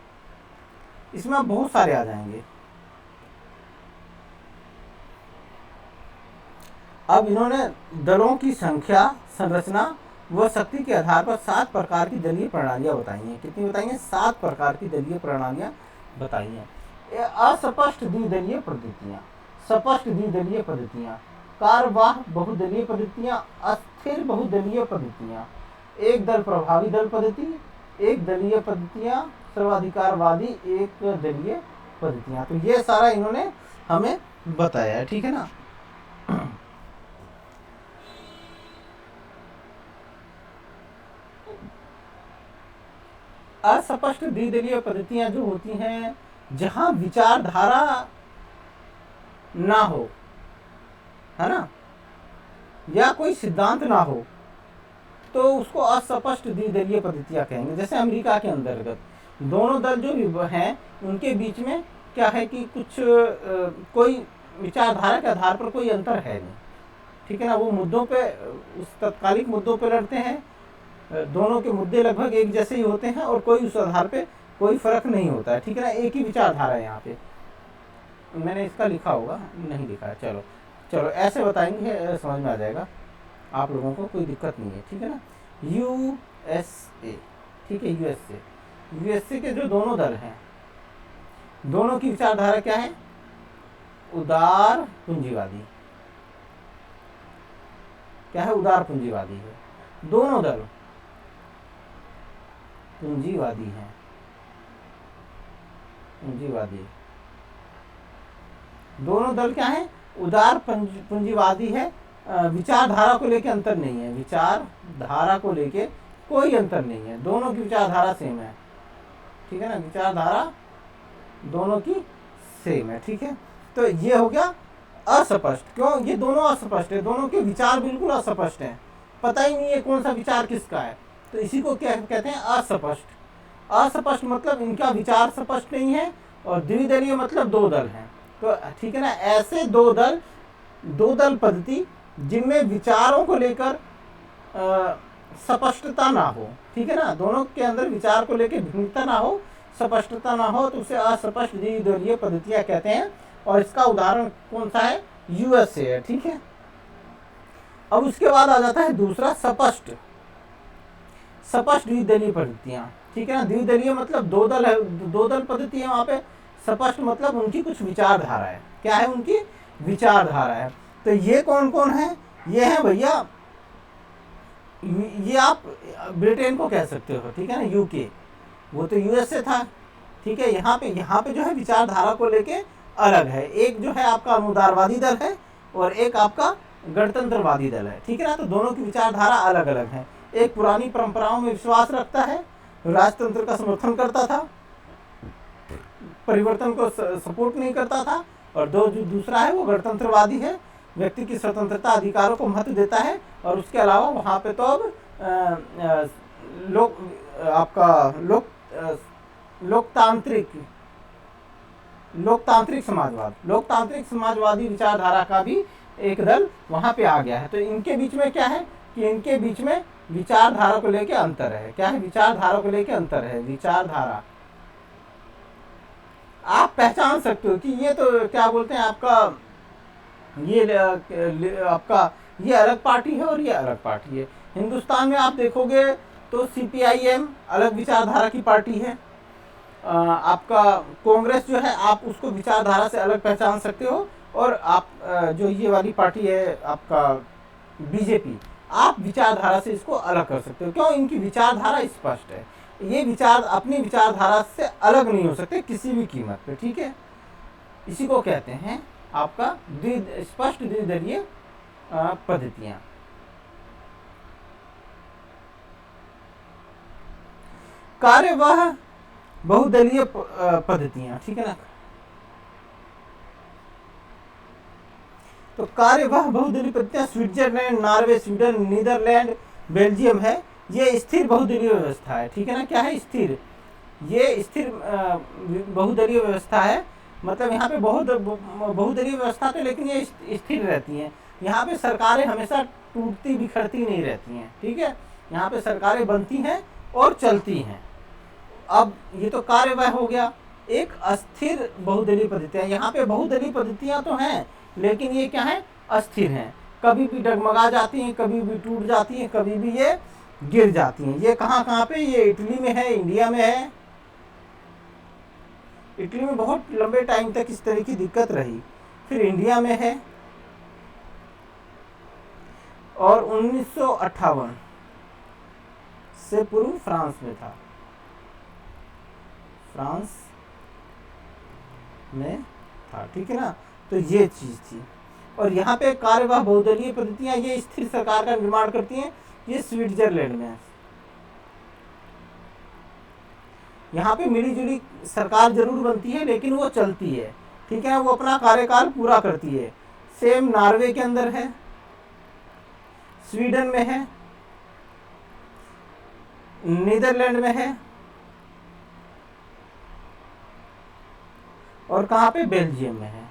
इसमें अब बहुत सारे आ जाएंगे। अब इन्होंने दलों की संख्या, संरचना व शक्ति के आधार पर 7 प्रकार की दलीय प्रणालियां बताई हैं। कितनी बताई हैं, 7 प्रकार की दलीय प्रणालियां बताई हैं। अस्पष्ट द्विदलीय पद्धतियां, स्पष्ट द्विदलीय पद्धतियां, कार्यवाह बहुदलीय पद्धतियां, अस्थिर बहुदलीय पद्धतियां, एक दल प्रभावी दल पद्धति, एक दलीय पद्धतियां, सर्वाधिकारवादी एक दलीय पद्धतियां। तो ये सारा इन्होंने हमें बताया है। ठीक है ना, अस्पष्ट द्विदलीय पद्धतियां जो होती हैं, जहां विचारधारा ना हो, है ना, या कोई सिद्धांत ना हो, तो उसको अस्पष्ट द्विदलीय पद्धतियां कहेंगे। जैसे अमेरिका के अंतर्गत दोनों दल जो हैं उनके बीच में क्या है कि कुछ कोई विचारधारा के आधार पर कोई अंतर है नहीं, ठीक है ना। वो मुद्दों पे, उस तत्कालिक मुद्दों पे लड़ते हैं, दोनों के मुद्दे लगभग एक जैसे ही होते हैं और कोई उस आधार पे कोई फर्क नहीं होता है, ठीक है ना। एक ही विचारधारा है यहाँ पे। मैंने इसका लिखा होगा, नहीं लिखा है, चलो चलो ऐसे बताएंगे, समझ में आ जाएगा आप लोगों को, कोई दिक्कत नहीं है, ठीक है ना। यूएसए, ठीक है, यूएसए के जो दोनों दल हैं, दोनों की विचारधारा क्या है? उदार पूंजीवादी। क्या है? उदार पूंजीवादी है। दोनों दल पूंजीवादी हैं, पूंजीवादी। दोनों दल क्या है? उदार पूंजीवादी है। विचारधारा को लेके अंतर नहीं है, विचारधारा को लेके कोई अंतर नहीं है, दोनों की विचारधारा सेम है, ठीक है ना। विचारधारा दोनों की सेम है, ठीक है। तो ये हो गया अस्पष्ट। क्यों? ये दोनों अस्पष्ट है, दोनों के विचार बिल्कुल अस्पष्ट हैं, पता ही नहीं है कौन सा विचार किसका है, तो इसी को क्या कहते हैं? अस्पष्ट। अस्पष्ट मतलब इनका विचार स्पष्ट नहीं है, और द्विदलीय मतलब दो दल हैं, तो ठीक है ना। ऐसे दो दल पद्धति जिनमें विचारों को लेकर स्पष्टता ना हो, ठीक है ना, दोनों के अंदर विचार को लेकर भिन्नता ना हो, स्पष्टता ना हो, तो उसे अस्पष्ट द्विदलीय पद्धतियां कहते हैं। और इसका उदाहरण कौन सा है? यूएसए है, ठीक है। अब उसके बाद आ जाता है दूसरा, स्पष्ट द्विदलीय पद्धतियां, ठीक है ना। द्विदलीय मतलब दो दल है, दो दल पद्धति है वहां पे। स्पष्ट मतलब उनकी कुछ विचारधारा है। क्या है? उनकी विचारधारा है। तो ये कौन कौन है? ये है भैया, ये आप ब्रिटेन को कह सकते हो, ठीक है ना, यूके, वो तो यूएसए था, ठीक है। यहाँ पे जो है विचारधारा को लेके अलग है, एक जो है आपका अनुदारवादी दल है और एक आपका गणतंत्रवादी दल है, ठीक है ना। तो दोनों की विचारधारा अलग अलग है। एक पुरानी परंपराओं में विश्वास रखता है, राजतंत्र का समर्थन करता था, परिवर्तन को सपोर्ट नहीं करता था, और जो दूसरा है वो गणतंत्रवादी है, व्यक्ति की स्वतंत्रता अधिकारों को महत्व देता है, और उसके अलावा वहाँ पे तो अब लोकतांत्रिक समाजवादी विचारधारा का भी एक दल वहाँ पे आ गया है। तो इनके बीच में क्या है कि इनके बीच में विचारधारा को लेके अंतर है। क्या है? विचारधारा को लेके अंतर है। विचारधारा आप पहचान सकते हो कि ये तो क्या बोलते हैं आपका, ये अलग पार्टी है और ये अलग पार्टी है। हिंदुस्तान में आप देखोगे तो सीपीआईएम अलग विचारधारा की पार्टी है। आपका कांग्रेस जो है आप उसको विचारधारा से अलग पहचान सकते हो, और आप जो ये वाली पार्टी है आपका बीजेपी, आप विचारधारा से इसको अलग कर सकते हो। क्यों? इनकी विचारधारा स्पष्ट है, ये विचार अपनी विचारधारा से अलग नहीं हो सकते किसी भी कीमत पे, ठीक है। इसी को कहते हैं आपका स्पष्ट द्विदलीय पद्धतियां। कार्यवाह बहुदलीय पद्धतियां, ठीक है ना। तो कार्यवाह बहुदलीय पद्धतियां Switzerland, Norway, Sweden, Netherland, Belgium है। ये स्थिर बहुदलीय व्यवस्था है, ठीक है ना। क्या है? स्थिर। ये स्थिर बहुदलीय व्यवस्था है, मतलब यहाँ पे बहुदलीय व्यवस्था तो, लेकिन ये स्थिर रहती हैं। यहाँ पे सरकारें हमेशा टूटती बिखरती नहीं रहती हैं, ठीक है। यहाँ पे सरकारें बनती हैं और चलती हैं। अब ये तो कार्यवाह हो गया। एक अस्थिर बहुदलीय पद्धतियां, यहाँ पे बहुदलीय पद्धतियां तो हैं, लेकिन ये क्या है? अस्थिर हैं, कभी भी डगमगा जाती हैं, कभी भी टूट जाती हैं, कभी भी ये गिर जाती हैं। ये कहाँ पे? ये इटली में है, इंडिया में है। इटली में बहुत लंबे टाइम तक इस तरह की दिक्कत रही, फिर इंडिया में है, और 1958 से पूर्व फ्रांस में था, फ्रांस में था, ठीक है ना। तो ये चीज थी। और यहाँ पे कार्यवाह बहुदलीय पद्धतियां ये स्थिर सरकार का निर्माण करती हैं। ये स्विट्जरलैंड में है। यहाँ पे मिली-जुली सरकार जरूर बनती है लेकिन वो चलती है, ठीक है, वो अपना कार्यकाल पूरा करती है। सेम नॉर्वे के अंदर है, स्वीडन में है, नीदरलैंड में है, और कहाँ पे, बेल्जियम में है।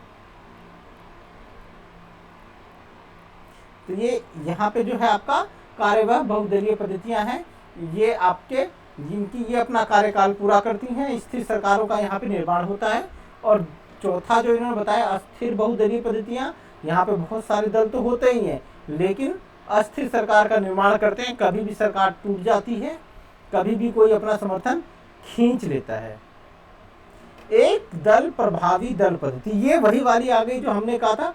तो ये यहाँ पे जो है आपका कार्यवाह बहुदलीय पद्धतियां हैं, ये आपके जिनकी ये अपना कार्यकाल पूरा करती हैं, स्थिर सरकारों का यहाँ पे निर्माण होता है। और चौथा जो इन्होंने बताया अस्थिर बहुदलीय पद्धतियां, यहाँ पे बहुत सारे दल तो होते ही हैं लेकिन अस्थिर सरकार का निर्माण करते हैं, कभी भी सरकार टूट जाती है, कभी भी कोई अपना समर्थन खींच लेता है। एक दल प्रभावी दल पद्धति, ये वही वाली आ गई जो हमने कहा था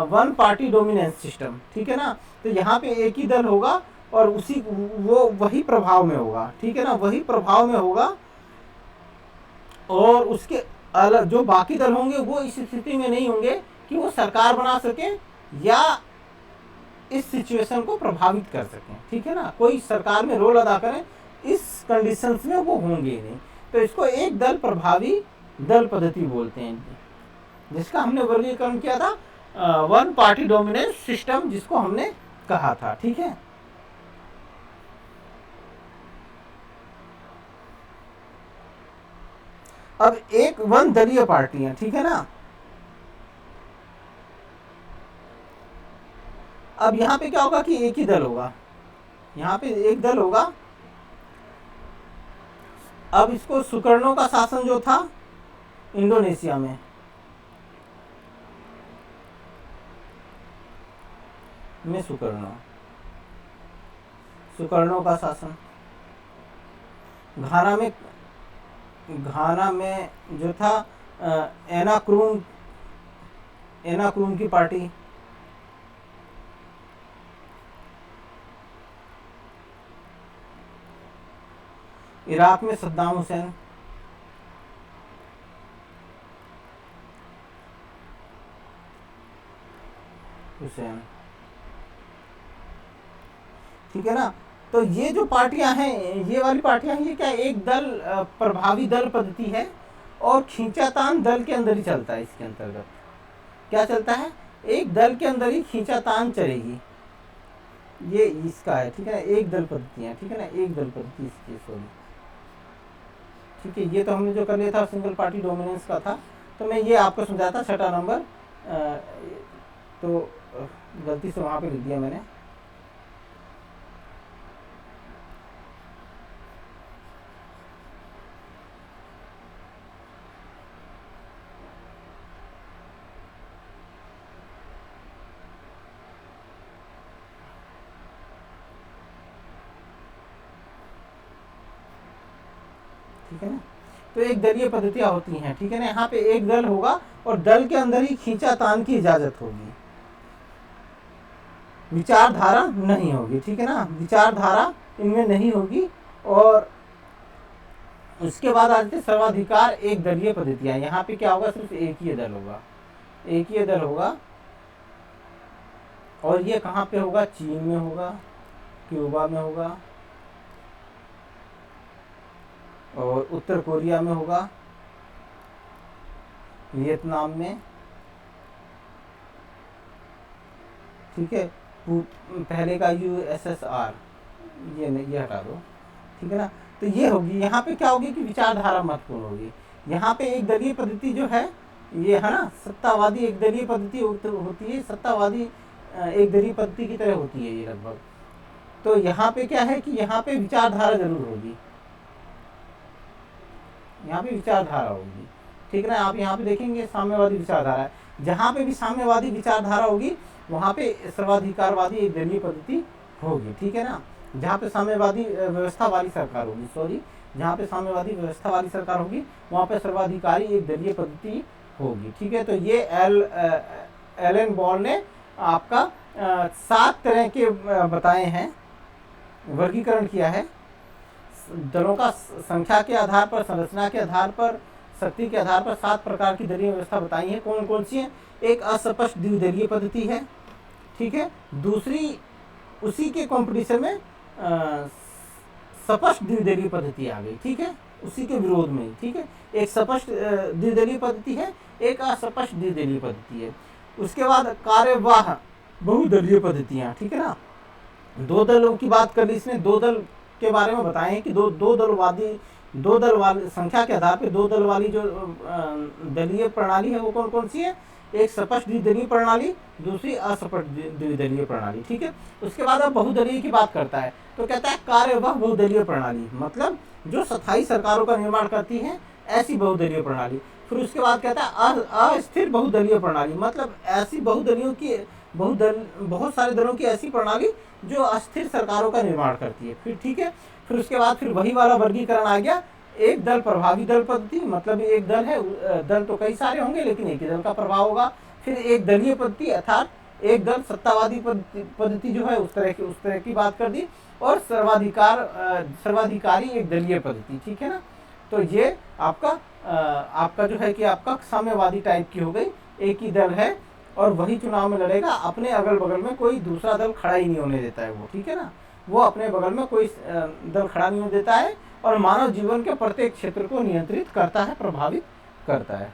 वन पार्टी डोमिनेंस सिस्टम, ठीक है ना। तो यहाँ पे एक ही दल होगा और उसी वो वही प्रभाव में होगा, ठीक है ना, वही प्रभाव में होगा, और उसके अलग जो बाकी दल होंगे वो इस स्थिति में नहीं होंगे कि वो सरकार बना सके या इस सिचुएशन को प्रभावित कर सकें, ठीक है ना, कोई सरकार में रोल अदा करें, इस कंडीशंस में वो होंगे ही नहीं। तो इसको एक दल प्रभावी दल पद्धति बोलते हैं, जिसका हमने वर्गीकरण किया था वन पार्टी डोमिनेंस सिस्टम, जिसको हमने कहा था, ठीक है। अब एक वन दलीय पार्टी है, ठीक है ना। अब यहाँ पे क्या होगा कि एक ही दल होगा, यहाँ पे एक दल होगा। अब इसको सुकर्णों का शासन जो था इंडोनेशिया में, सुकर्णों का शासन, घाना में जो था एनाक्रून की पार्टी, इराक में सद्दाम हुसैन, ठीक है ना। तो ये जो पार्टियां हैं, ये वाली पार्टियां हैं, ये क्या एक दल प्रभावी दल पद्धति है और खींचातान दल के अंदर ही चलता है। इसके अंतर्गत क्या चलता है, एक दल के अंदर ही खींचातान चलेगी, ये इसका है, ठीक है ना, एक दल पद्धतियां, ठीक है ना, एक दल पद्धति इसकी, सॉरी, ठीक है। ये तो हमने जो कर लिया था सिंगल पार्टी डोमिनेंस का था, तो मैं ये आपको समझाता 6वां नंबर, तो गलती से वहाँ पे लिख दिया मैंने। ठीक है ना, तो एक दलीय पद्धतियां होती हैं, ठीक है ना। यहाँ पे एक दल होगा और दल के अंदर ही खींचातान की इजाजत होगी, विचारधारा नहीं होगी, ठीक है ना, विचारधारा इनमें नहीं होगी। और उसके बाद आ जाते सर्वाधिकार एक दलीय पद्धतियां, यहाँ पे क्या होगा, सिर्फ एक ही दल होगा, एक ही दल होगा। और ये कहाँ पे होगा, चीन में होगा, क्यूबा में होगा, और उत्तर कोरिया में होगा, वियतनाम में, ठीक है, पहले का USSR, ये हटा दो, ठीक है ना। तो ये होगी, यहाँ पे क्या होगी कि विचारधारा महत्वपूर्ण होगी। यहाँ पे एक दलीय पद्धति जो है, ये है ना, सत्तावादी एक दलीय पद्धति होती है, सत्तावादी एक दलीय पद्धति की तरह होती है ये लगभग। तो यहाँ पे क्या है कि यहाँ पे विचारधारा जरूर होगी, यहाँ पे विचारधारा होगी, ठीक है ना। आप यहाँ पे देखेंगे साम्यवादी विचारधारा है, जहाँ पे भी साम्यवादी विचारधारा होगी वहाँ पे सर्वाधिकारवादी एक दलीय पद्धति होगी, ठीक है ना। जहाँ पे साम्यवादी व्यवस्था वाली सरकार होगी, सॉरी, जहाँ पे साम्यवादी व्यवस्था वाली सरकार होगी वहाँ पे सर्वाधिकारी एक दलीय पद्धति होगी, ठीक है। तो ये एलन बॉल ने आपका 7 तरह के बताए हैं, वर्गीकरण किया है दलों का, संख्या के आधार पर, संरचना के आधार पर, शक्ति के आधार पर 7 प्रकार की दलीय व्यवस्था बताई है। कौन कौन सी है, एक अस्पष्ट द्विदलीय पद्धति है, ठीक है। दूसरी उसी के कंपटीशन में स्पष्ट द्विदलीय पद्धति आ गई, ठीक है, उसी के विरोध में, ठीक है। एक स्पष्ट द्विदलीय पद्धति है, एक अस्पष्ट द्विदलीय पद्धति है। उसके बाद कार्यवाह बहुदलीय पद्धतियां, ठीक है ना। दो दलों की बात कर ली इसने, दो दल के बारे में बताएं कि दो दल वाली संख्या के आधार पे दो दल वाली जो दलीय प्रणाली है वो कौन कौन सी है। एक स्पष्ट द्विदलीय प्रणाली, दूसरी अस्पष्ट द्विदलीय प्रणाली, ठीक है। उसके बाद अब बहुदलीय की बात करता है, तो कहता है कार्यवाह बहुदलीय प्रणाली, मतलब जो स्थायी सरकारों का निर्माण करती है ऐसी बहुदलीय प्रणाली। फिर उसके बाद कहता है अस्थिर बहुदलीय प्रणाली, मतलब ऐसी बहुदलियों की बहुत सारे दलों की ऐसी प्रणाली जो अस्थिर सरकारों का निर्माण करती है। फिर ठीक है, फिर उसके बाद फिर वही वाला वर्गीकरण आ गया, एक दल प्रभावी दल पद्धति, मतलब एक दल है, दल तो कई सारे होंगे लेकिन एक ही दल का प्रभाव होगा। फिर एक दलीय पद्धति अर्थात एक दल सत्तावादी पद्धति जो है उस तरह की बात कर दी। और सर्वाधिकारी एक दलीय पद्धति, ठीक है ना। तो ये आपका जो है कि आपका साम्यवादी टाइप की हो गई, एक ही दल है और वही चुनाव में लड़ेगा, अपने अगल बगल में कोई दूसरा दल खड़ा ही नहीं होने देता है वो, ठीक है ना। वो अपने बगल में कोई दल खड़ा नहीं होने देता है और मानव जीवन के प्रत्येक क्षेत्र को नियंत्रित करता है, प्रभावित करता है।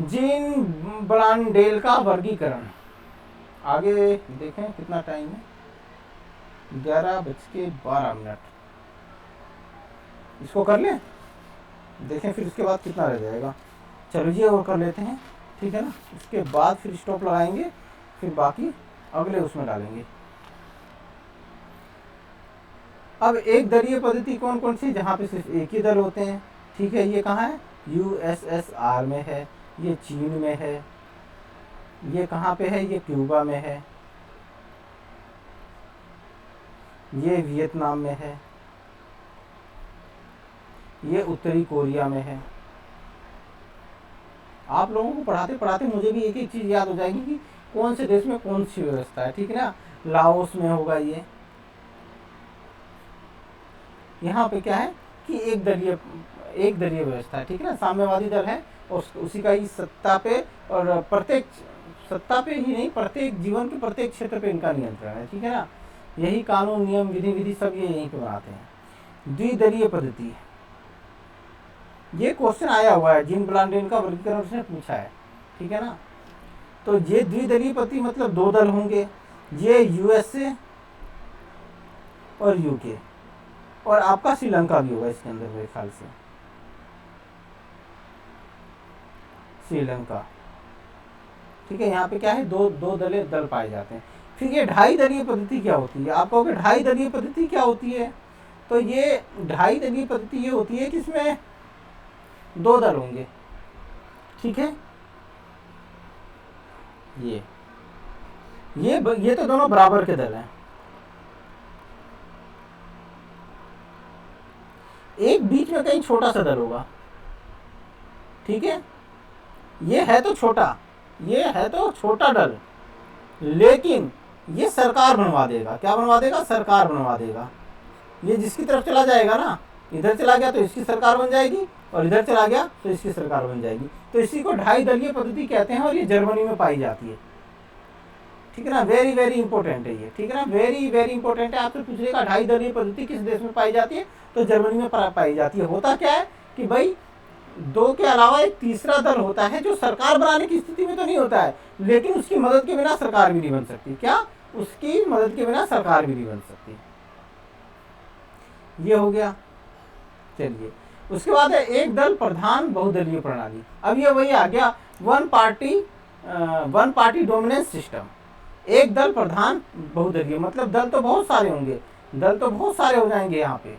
जीन ब्रांडेल का वर्गीकरण, आगे देखें कितना टाइम है, 11:12। इसको कर लें, देखें फिर उसके बाद कितना रह जाएगा। चलो ये और कर लेते हैं, ठीक है ना। उसके बाद फिर स्टॉप लगाएंगे, फिर बाकी अगले उसमें डालेंगे। अब एक दलीय पद्धति कौन कौन सी, जहाँ पे सिर्फ एक ही दल होते हैं, ठीक है। ये कहाँ है, यूएसएसआर में है, ये चीन में है, ये कहाँ पे है, ये क्यूबा में है, ये वियतनाम में है, ये उत्तरी कोरिया में है। आप लोगों को पढ़ाते पढ़ाते मुझे भी एक एक चीज़ याद हो जाएगी कि कौन से देश में कौन सी व्यवस्था है, ठीक है ना। लाओस में होगा ये, यहाँ पे क्या है कि एक दलीय व्यवस्था है, ठीक है ना। साम्यवादी दल है और उसी का ही सत्ता पे, और प्रत्येक सत्ता पे ही नहीं, प्रत्येक जीवन के प्रत्येक क्षेत्र पे इनका नियंत्रण है, ठीक है ना। यही कानून नियम विधि सब ये यहीं पे बनाते हैं। द्विदलीय पद्धति, ये क्वेश्चन आया हुआ है, जीन ब्रांडेल का वर्गीकरण उसने पूछा है, ठीक है ना। तो ये द्विदलीय पद्धति मतलब दो दल होंगे, ये यूएसए और यूके, और आपका श्रीलंका भी होगा इसके अंदर मेरे ख्याल से, श्रीलंका, ठीक है। यहाँ पे क्या है, दो दल पाए जाते हैं। फिर ये ढाई दलीय पद्धति क्या होती है, आप कहोगे ढाई दलीय पद्धति क्या होती है, तो ये ढाई दलीय पद्धति ये होती है कि इसमें दो दल होंगे, ठीक है। ये तो दोनों बराबर के दल हैं, एक बीच में कहीं छोटा सा दल होगा, ठीक है। ये है तो छोटा दल, लेकिन ये सरकार बनवा देगा। क्या बनवा देगा, सरकार बनवा देगा। ये जिसकी तरफ चला जाएगा ना, इधर चला गया तो इसकी सरकार बन जाएगी, और इधर चला गया तो इसकी सरकार बन जाएगी। तो इसी को ढाई दलीय पद्धति कहते हैं, और ये जर्मनी में पाई जाती है, ठीक है ना। वेरी वेरी इंपॉर्टेंट है ये, ठीक है ना, वेरी वेरी इंपॉर्टेंट है। आपसे पूछेगा ढाई दलीय पद्धति किस देश में पाई जाती है, तो जर्मनी में पाई जाती है। होता क्या है कि भाई दो के अलावा एक तीसरा दल होता है जो सरकार बनाने की स्थिति में तो नहीं होता है, लेकिन उसकी मदद के बिना सरकार भी नहीं बन सकती। क्या, उसकी मदद के बिना सरकार भी नहीं बन सकती। ये हो गया। चलिए, उसके बाद है एक दल प्रधान बहुदलीय प्रणाली। अब ये वही आ गया, वन पार्टी डोमिनेंस सिस्टम। एक दल प्रधान बहुदलीय, मतलब दल तो बहुत सारे होंगे, दल तो बहुत सारे हो जाएंगे यहाँ पे,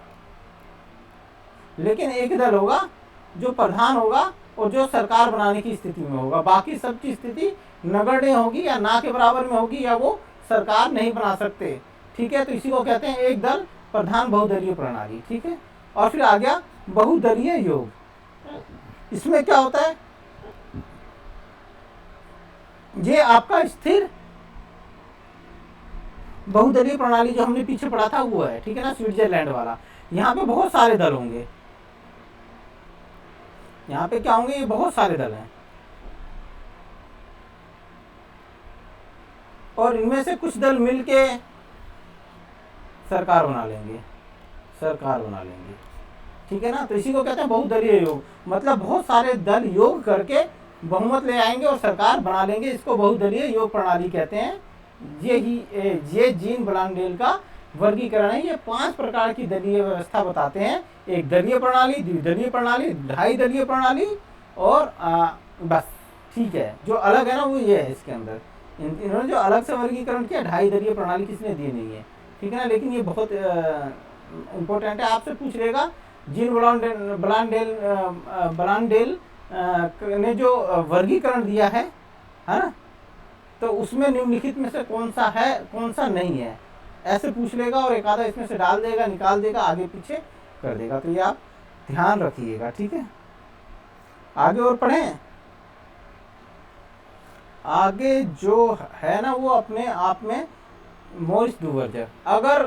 लेकिन एक दल होगा जो प्रधान होगा और जो सरकार बनाने की स्थिति में होगा। बाकी सबकी स्थिति नगण्य होगी, या ना के बराबर में होगी, या वो सरकार नहीं बना सकते, ठीक है। तो इसी को कहते हैं एक दल प्रधान बहुदलीय प्रणाली, ठीक है। और फिर आ गया बहुदलीय योग। इसमें क्या होता है, ये आपका स्थिर बहुदलीय प्रणाली जो हमने पीछे पढ़ा था वो है, ठीक है ना, स्विट्जरलैंड वाला। यहाँ पे बहुत सारे दल होंगे, यहाँ पे क्या होंगे, ये बहुत सारे दल हैं, और इनमें से कुछ दल मिलके सरकार बना लेंगे, सरकार बना लेंगे, ठीक है ना। तो इसी को कहते हैं बहुदलीय योग, मतलब बहुत सारे दल योग करके बहुमत ले आएंगे और सरकार बना लेंगे, इसको बहुदलीय योग प्रणाली कहते हैं। ये जीन ब्रांडेल का वर्गीकरण है। ये 5 प्रकार की दलीय व्यवस्था बताते हैं, एक दलीय प्रणाली, द्विदलीय प्रणाली, ढाई दलीय प्रणाली और बस, ठीक है। जो अलग है ना वो ये है इसके अंदर, इन्होंने जो अलग से वर्गीकरण किया, ढाई दलीय प्रणाली किसने दी नहीं है, ठीक है ना। लेकिन ये बहुत इम्पोर्टेंट है, आपसे पूछ लेगा जीन ब्रांडेल ने जो वर्गीकरण दिया है ना, तो उसमें निम्नलिखित में से कौन सा है कौन सा नहीं है, ऐसे पूछ लेगा और एक आधा इसमें से डाल देगा, निकाल देगा, आगे पीछे कर देगा। तो ये आप ध्यान रखिएगा, ठीक है। आगे और पढ़ें। आगे जो है ना वो अपने आप में मॉरिस डुवर्जर, अगर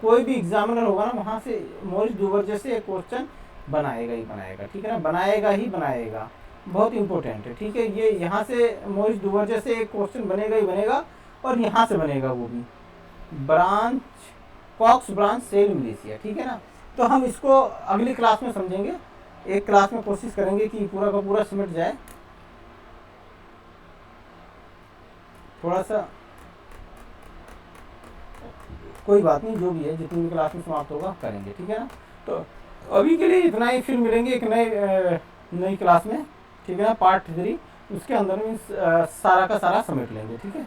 कोई भी एग्जामिनर होगा ना वहां से मॉरिस डुवर्जर से एक क्वेश्चन बनाएगा ही बनाएगा, ठीक है ना, बनाएगा ही बनाएगा, बहुत इंपॉर्टेंट है, ठीक है। ये यहाँ से मॉरिस डुवर्जर से एक क्वेश्चन बनेगा ही बनेगा, और यहाँ से बनेगा वो भी, ब्रांच कॉक्स ब्रांच सेल मिलिशिया, ठीक है ना। तो हम इसको अगली क्लास में समझेंगे, एक क्लास में कोशिश करेंगे कि पूरा का पूरा सिमट जाए, थोड़ा सा कोई बात नहीं, जो भी है जितनी भी क्लास में समाप्त होगा करेंगे, ठीक है ना। तो अभी के लिए इतना ही, फिर मिलेंगे एक नई क्लास में, ठीक है ना, पार्ट 3, उसके अंदर में सारा का सारा समेट लेंगे, ठीक है।